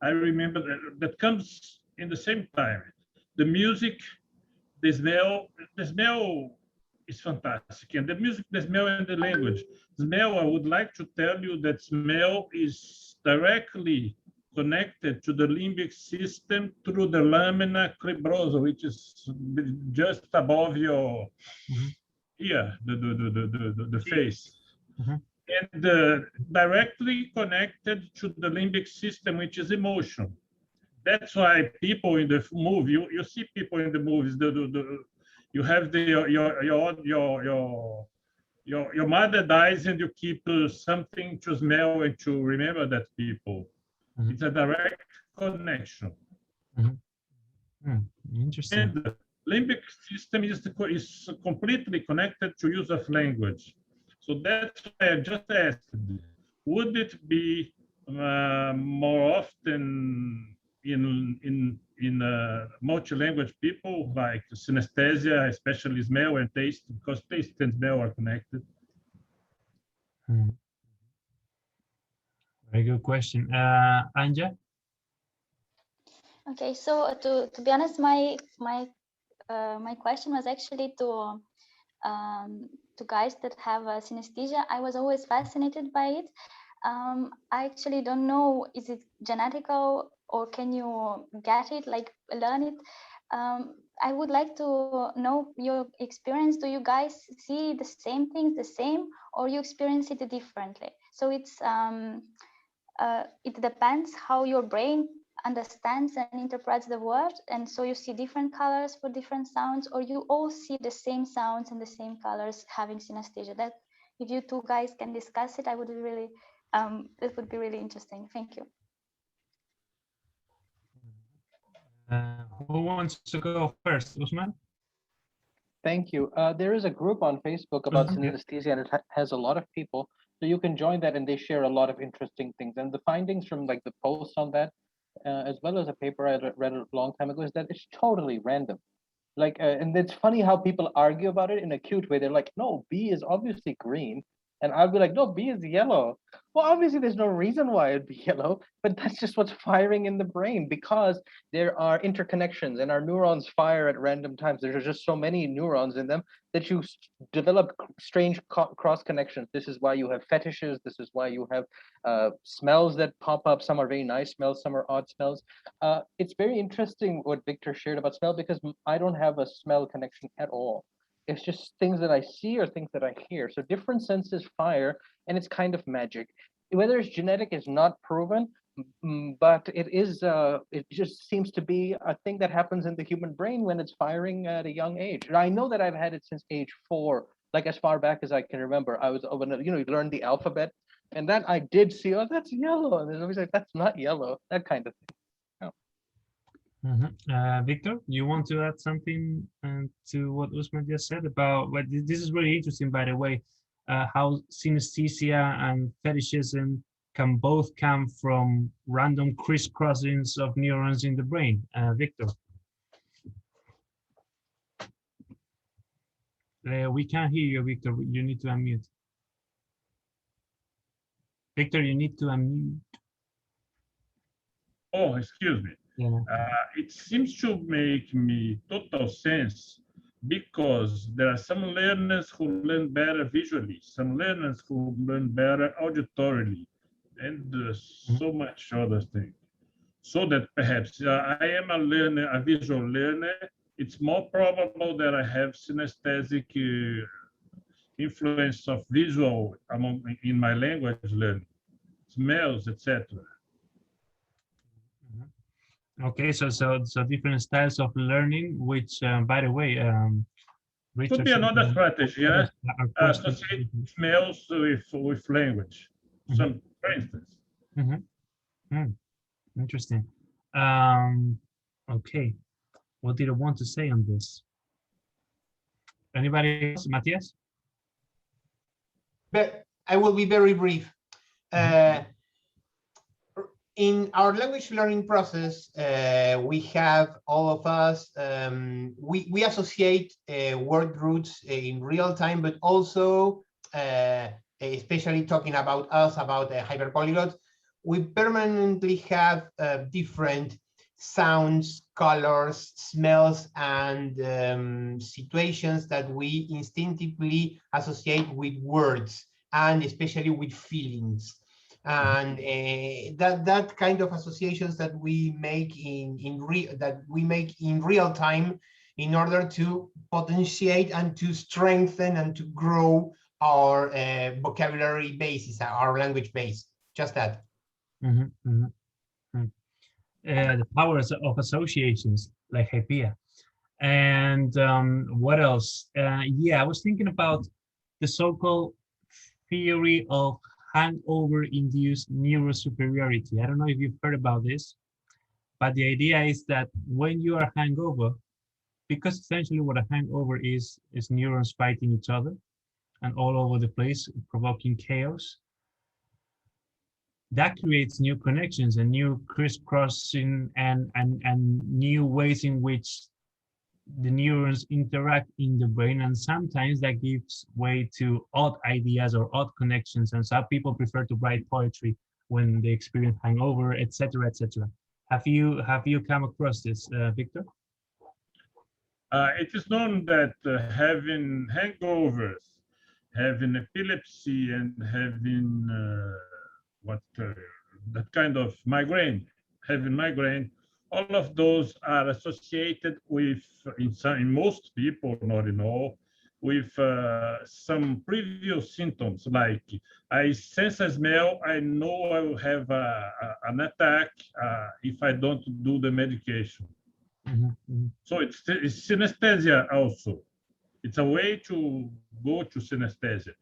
C: I remember that comes in the same time. The music, the smell is fantastic. And the music, the smell, and the language. Smell, I would like to tell you that smell is directly connected to the limbic system through the lamina cribrosa, which is just above your ear, the face. And directly connected to the limbic system, which is emotion. That's why people in the movie, you see people in the movies, you have your mother dies and you keep something to smell and to remember that people. It's a direct connection.
A: Interesting.
C: And the limbic system is completely connected to use of language. So that's why I just asked, would it be more often in multi-language people, like synesthesia, especially smell and taste, because taste and smell are connected?
A: Very good question. Anja?
D: Okay, so to be honest, my question was actually to guys that have synesthesia. I was always fascinated by it. I actually don't know, is it genetical or can you get it, like learn it? I would like to know your experience. Do you guys see the same things the same, or you experience it differently? So it depends how your brain understands and interprets the word, and so you see different colors for different sounds, or you all see the same sounds and the same colors having synesthesia. That if you two guys can discuss it, I would really it would be really interesting. Thank you.
A: Who wants to go first, Usman?
E: Thank you. There is a group on Facebook about
A: Mhm.
E: synesthesia, and it has a lot of people. So you can join that, and they share a lot of interesting things. And the findings from like the posts on that, as well as a paper I read a long time ago, is that it's totally random. Like, and it's funny how people argue about it in a cute way. They're like, no, B is obviously green. And I'll be like, no, B is yellow. Well, obviously there's no reason why it'd be yellow, but that's just what's firing in the brain because there are interconnections and our neurons fire at random times. There's just so many neurons in them that you develop strange cross connections. This is why you have fetishes. This is why you have smells that pop up. Some are very nice smells, some are odd smells. It's very interesting what Victor shared about smell because I don't have a smell connection at all. It's just things that I see or things that I hear. So different senses fire, and it's kind of magic. Whether it's genetic is not proven, but it is. It just seems to be a thing that happens in the human brain when it's firing at a young age. And I know that I've had it since age 4, like as far back as I can remember. I was when you learn the alphabet, and that I did see. Oh, that's yellow, and there's always like that's not yellow. That kind of thing.
A: Victor, you want to add something to what Usman just said about what this is really interesting, by the way, how synesthesia and fetishism can both come from random crisscrossings of neurons in the brain. Victor. We can't hear you, Victor. You need to unmute. Victor, you need to unmute.
C: Oh, excuse me.
A: Yeah.
C: It seems to make me total sense because there are some learners who learn better visually, some learners who learn better auditorily, and so much other things. So that perhaps I am a learner, a visual learner, it's more probable that I have synesthetic influence of visual in my language learning, smells, etc.
A: Okay, so different styles of learning, which by the way,
C: Could be another strategy, yeah. Associate smells with language. Some, for instance.
A: Interesting. Okay, what did I want to say on this? Anybody else, Matias?
B: But I will be very brief. In our language learning process, we have all of us, we associate word roots in real time, but also, especially talking about us, about hyperpolyglots, we permanently have different sounds, colors, smells, and situations that we instinctively associate with words, and especially with feelings. And that kind of associations that we make in real time in order to potentiate and to strengthen and to grow our vocabulary basis, our language base. Just that.
A: The powers of associations, like HYPIA. And what else? Yeah, I was thinking about the so-called theory of hangover-induced neurosuperiority. I don't know if you've heard about this, but the idea is that when you are hangover, because essentially what a hangover is neurons fighting each other and all over the place, provoking chaos. That creates new connections and new crisscrossing and new ways in which the neurons interact in the brain, and sometimes that gives way to odd ideas or odd connections, and some people prefer to write poetry when they experience hangover, etc., etc. Have you come across this, Victor?
C: It is known that having hangovers, having epilepsy, and having that kind of migraine, having migraine all of those are associated with, in most people, not in all, with some previous symptoms, like I sense a smell, I know I will have an attack if I don't do the medication. So it's synesthesia also. It's a way to go to synesthesia.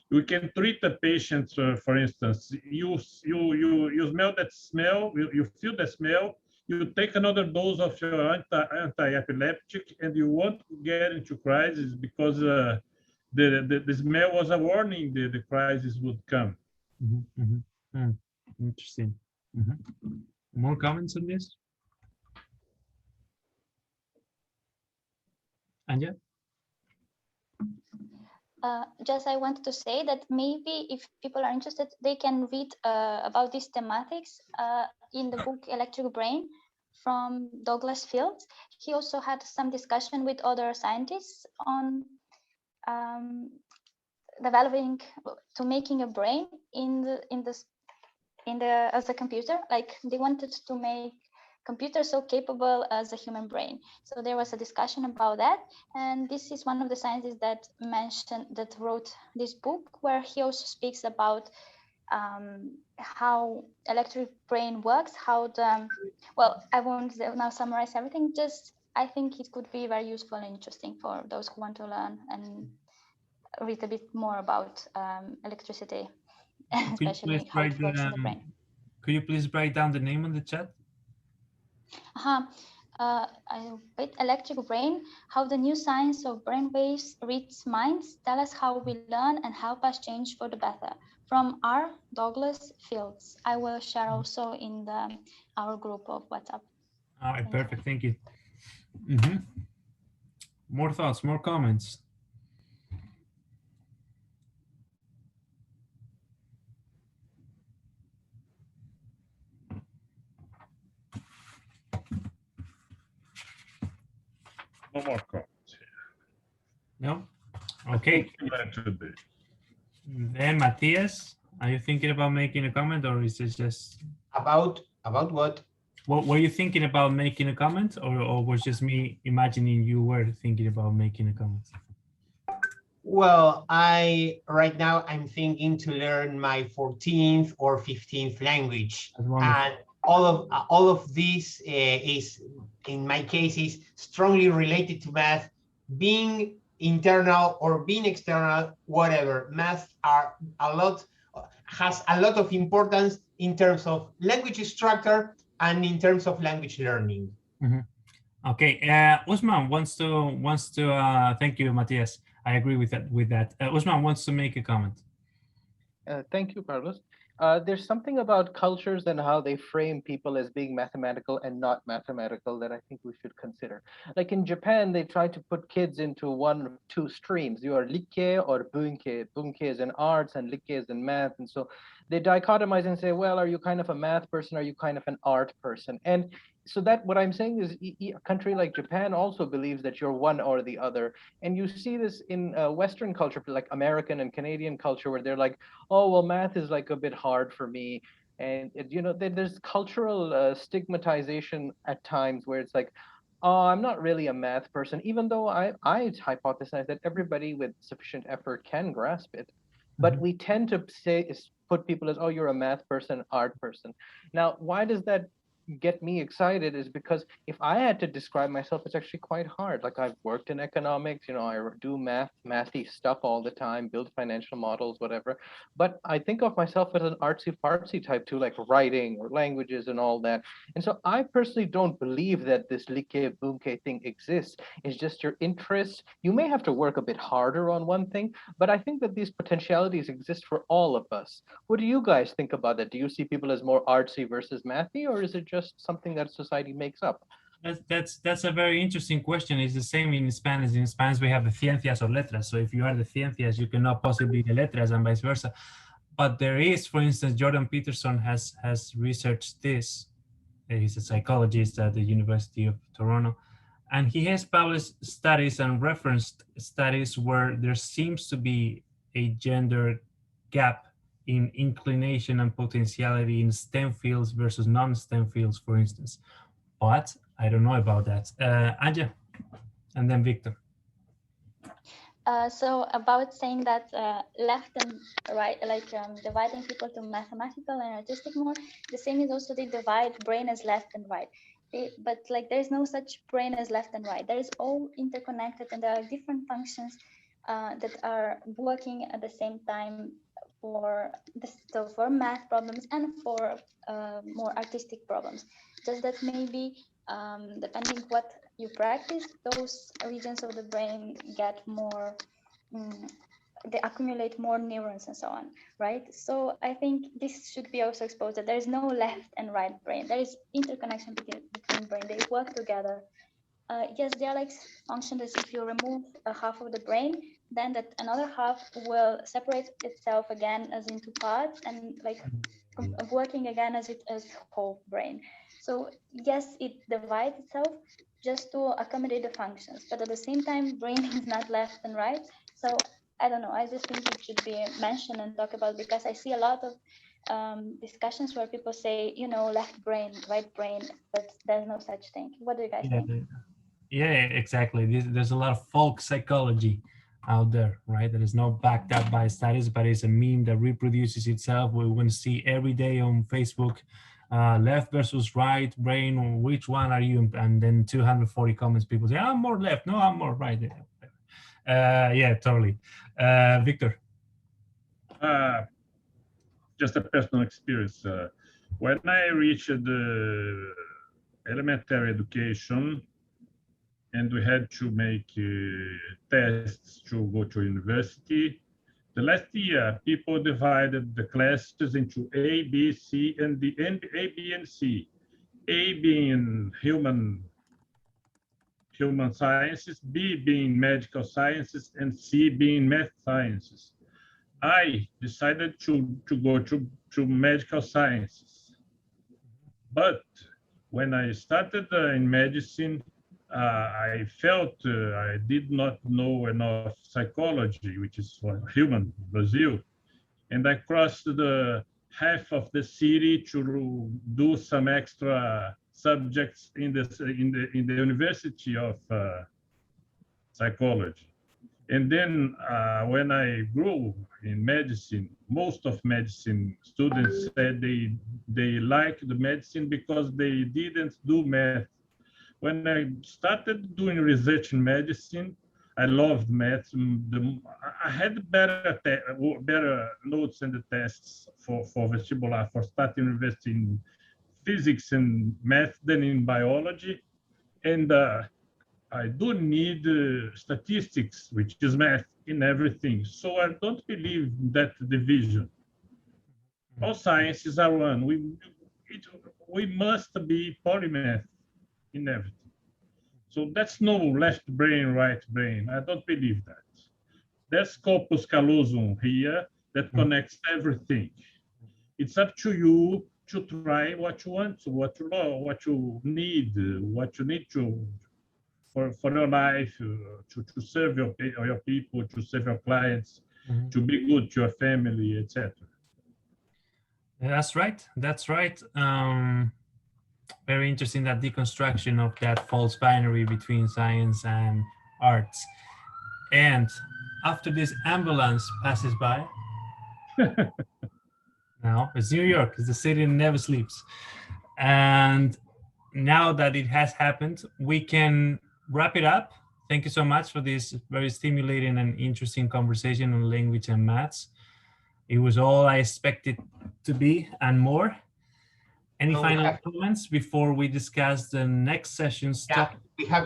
C: We can treat the patient, for instance, you smell that smell, you feel the smell, you take another dose of your anti-epileptic, and you won't get into crisis because the smell was a warning that the crisis would come.
A: Interesting. More comments on this? Anja?
D: Just I wanted to say that maybe if people are interested, they can read about these thematics in the book Electric Brain from Douglas Fields. He also had some discussion with other scientists on developing to making a brain as a computer. Like they wanted to make computers so capable as a human brain. So there was a discussion about that. And this is one of the scientists that wrote this book, where he also speaks about how electric brain works, well, I won't now summarize everything, just I think it could be very useful and interesting for those who want to learn and read a bit more about electricity, especially how it works in the brain.
A: Could you please write down the name on the chat?
D: With Electric Brain, how the new science of brainwaves reads minds, tell us how we learn and help us change for the better. From R. Douglas Fields. I will share also in our group of WhatsApp.
A: All right, perfect. Thank you. More thoughts, more comments?
C: No more comments here.
A: No? Okay. Then Matias, are you thinking about making a comment, or is it just
B: about what?
A: What were you thinking about making a comment, or was just me imagining you were thinking about making a comment?
B: Well, right now I'm thinking to learn my 14th or 15th language, and all of this is, in my case, is strongly related to math. Being internal or being external, whatever, math has a lot of importance in terms of language structure and in terms of language learning.
A: Okay, Usman wants to thank you, Matias. I agree with that. Usman wants to make a comment.
E: Thank you, Carlos. There's something about cultures and how they frame people as being mathematical and not mathematical that I think we should consider. Like in Japan, they try to put kids into one of two streams. You are Likkei or Bunke. Bunke is in arts and Likkei is in math. And so they dichotomize and say, well, are you kind of a math person? Are you kind of an art person? And so that what I'm saying is a country like Japan also believes that you're one or the other. And you see this in Western culture, like American and Canadian culture, where they're like, oh, well, math is like a bit hard for me. And, there's cultural stigmatization at times where it's like, oh, I'm not really a math person, even though I hypothesize that everybody with sufficient effort can grasp it. But we tend to put people as, oh, you're a math person, art person. Now, why does that get me excited is because if I had to describe myself, it's actually quite hard. Like I've worked in economics, I do mathy stuff all the time, build financial models, whatever. But I think of myself as an artsy-fartsy type too, like writing or languages and all that. And so I personally don't believe that this Likkei Bunke thing exists. It's just your interests. You may have to work a bit harder on one thing, but I think that these potentialities exist for all of us. What do you guys think about that? Do you see people as more artsy versus mathy, or is it just something that society makes up?
A: That's a very interesting question. It's the same in Spanish. In Spanish, we have the ciencias or letras. So if you are the ciencias, you cannot possibly be the letras, and vice versa. But there is, for instance, Jordan Peterson has researched this. He's a psychologist at the University of Toronto, and he has published studies and referenced studies where there seems to be a gender gap in inclination and potentiality in STEM fields versus non-STEM fields, for instance. but I don't know about that. Anja, and then Victor.
D: So about saying that left and right, like dividing people to mathematical and artistic more, the same is also they divide brain as left and right. But like there's no such brain as left and right. There is all interconnected, and there are different functions that are working at the same time for this, so for math problems and for more artistic problems. Just that maybe depending what you practice, those regions of the brain get more, they accumulate more neurons and so on, right? So I think this should be also exposed that there is no left and right brain. There is interconnection between brain. They work together. Yes, they are like functions as if you remove a half of the brain, then that another half will separate itself again as into parts and like working again as whole brain. So yes, it divides itself just to accommodate the functions, but at the same time, brain is not left and right. So I don't know, I just think it should be mentioned and talked about, because I see a lot of discussions where people say, you know, left brain, right brain, but there's no such thing. What do you guys think?
A: Yeah, exactly. There's a lot of folk psychology out there, right? That is not backed up by studies, but it's a meme that reproduces itself. We're going to see every day on Facebook, left versus right brain, which one are you? And then 240 comments, people say, I'm more left. No, I'm more right. Yeah, totally. Victor.
C: Just a personal experience. When I reached the elementary education, and we had to make tests to go to university. The last year, people divided the classes into A, B, C, and D, and A, B, and C. A being human sciences, B being medical sciences, and C being math sciences. I decided to go to medical sciences. But when I started in medicine, I felt I did not know enough psychology, which is for human Brazil, and I crossed the half of the city to do some extra subjects in the University of Psychology. And then when I grew in medicine, most of medicine students said they liked the medicine because they didn't do math. When I started doing research in medicine, I loved math. I had better notes in the tests for vestibular, for starting university in physics and math than in biology. And I do need statistics, which is math, in everything. So I don't believe that division. All sciences are one. We must be polymath in everything. So that's no left brain, right brain. I don't believe that. There's corpus callosum here that connects everything. It's up to you to try what you want, what you love, what you need to for your life, to serve your people, to serve your clients, to be good to your family, etc.
A: That's right. That's right. Very interesting, that deconstruction of that false binary between science and arts. And after this ambulance passes by, now it's New York, it's the city that never sleeps. And now that it has happened, we can wrap it up. Thank you so much for this very stimulating and interesting conversation on language and maths. It was all I expected to be and more. Any final comments before we discuss the next session's topic?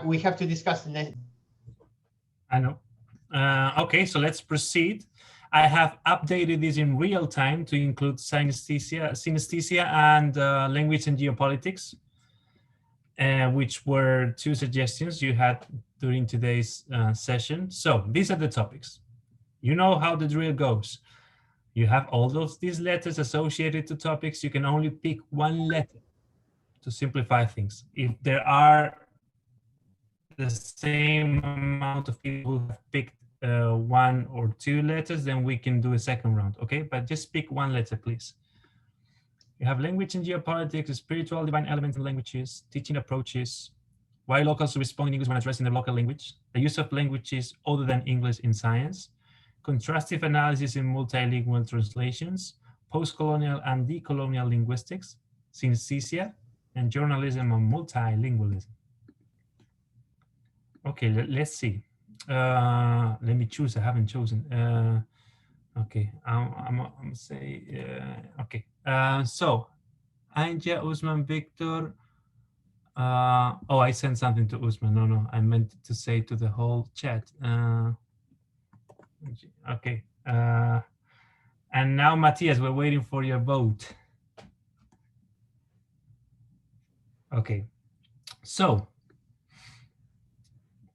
B: We have to discuss the next.
A: I know. Okay, so let's proceed. I have updated this in real time to include synesthesia and language and geopolitics, which were two suggestions you had during today's session. So these are the topics. You know how the drill goes. You have all these letters associated to topics. You can only pick one letter to simplify things. If there are the same amount of people who have picked one or two letters, then we can do a second round, okay? But just pick one letter, please. We have language and geopolitics, spiritual divine elements in languages, teaching approaches, why locals respond in English when addressing their local language, the use of languages other than English in science, contrastive analysis in multilingual translations, post-colonial and decolonial linguistics, synesthesia, and journalism on multilingualism. Okay, let's see. Let me choose. I haven't chosen. Okay, I'm say okay. So, Anja, Usman, Victor. Oh, I sent something to Usman. No, I meant to say to the whole chat. Okay. And now, Matias, we're waiting for your vote. Okay. So,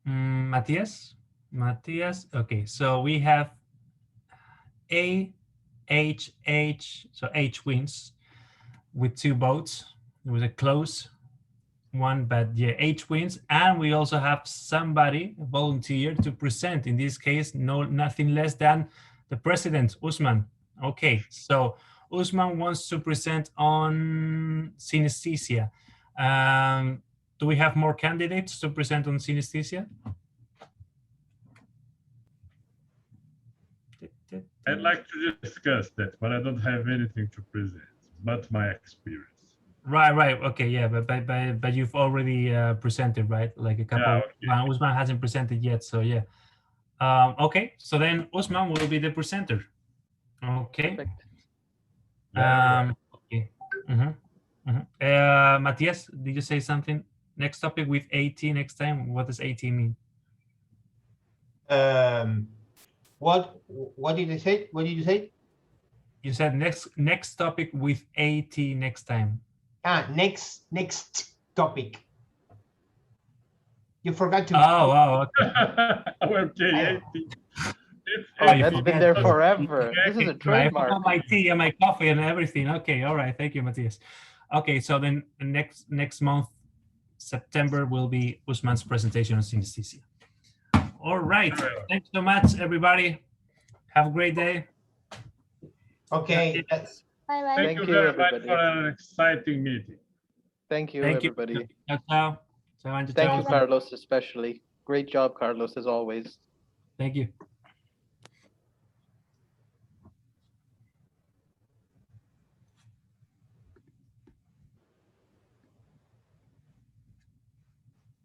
A: Matias. Okay, so we have A, H, so H wins with 2 votes. It was a close one, but yeah, H wins. And we also have somebody volunteer to present. In this case, nothing less than the president, Usman. Okay, so Usman wants to present on synesthesia. Do we have more candidates to present on synesthesia?
C: I'd like to discuss that, but I don't have anything to present, but my experience.
A: Right. Okay, yeah, but you've already presented, right? Like a couple. Yeah, okay. Usman hasn't presented yet, so yeah. Okay, so then Usman will be the presenter. Okay.
E: Perfect.
A: Okay. Matias, did you say something? Next topic with AT next time. What does AT mean?
B: What did I say? What did you say?
A: You said next topic with AT next time.
B: Next topic. You forgot to.
A: Oh,
C: okay.
E: That's been there forever. This is a trademark.
A: I forgot my tea and my coffee and everything. Okay, all right. Thank you, Matias. Okay, so then next month, September, will be Usman's presentation on synesthesia. All right. Thanks so much, everybody. Have a great day.
B: Okay.
D: Bye-bye.
C: Thank you very much for an exciting meeting.
E: Thank you, everybody.
A: Ciao.
E: Thank you, Carlos, especially. Great job, Carlos, as always.
A: Thank you.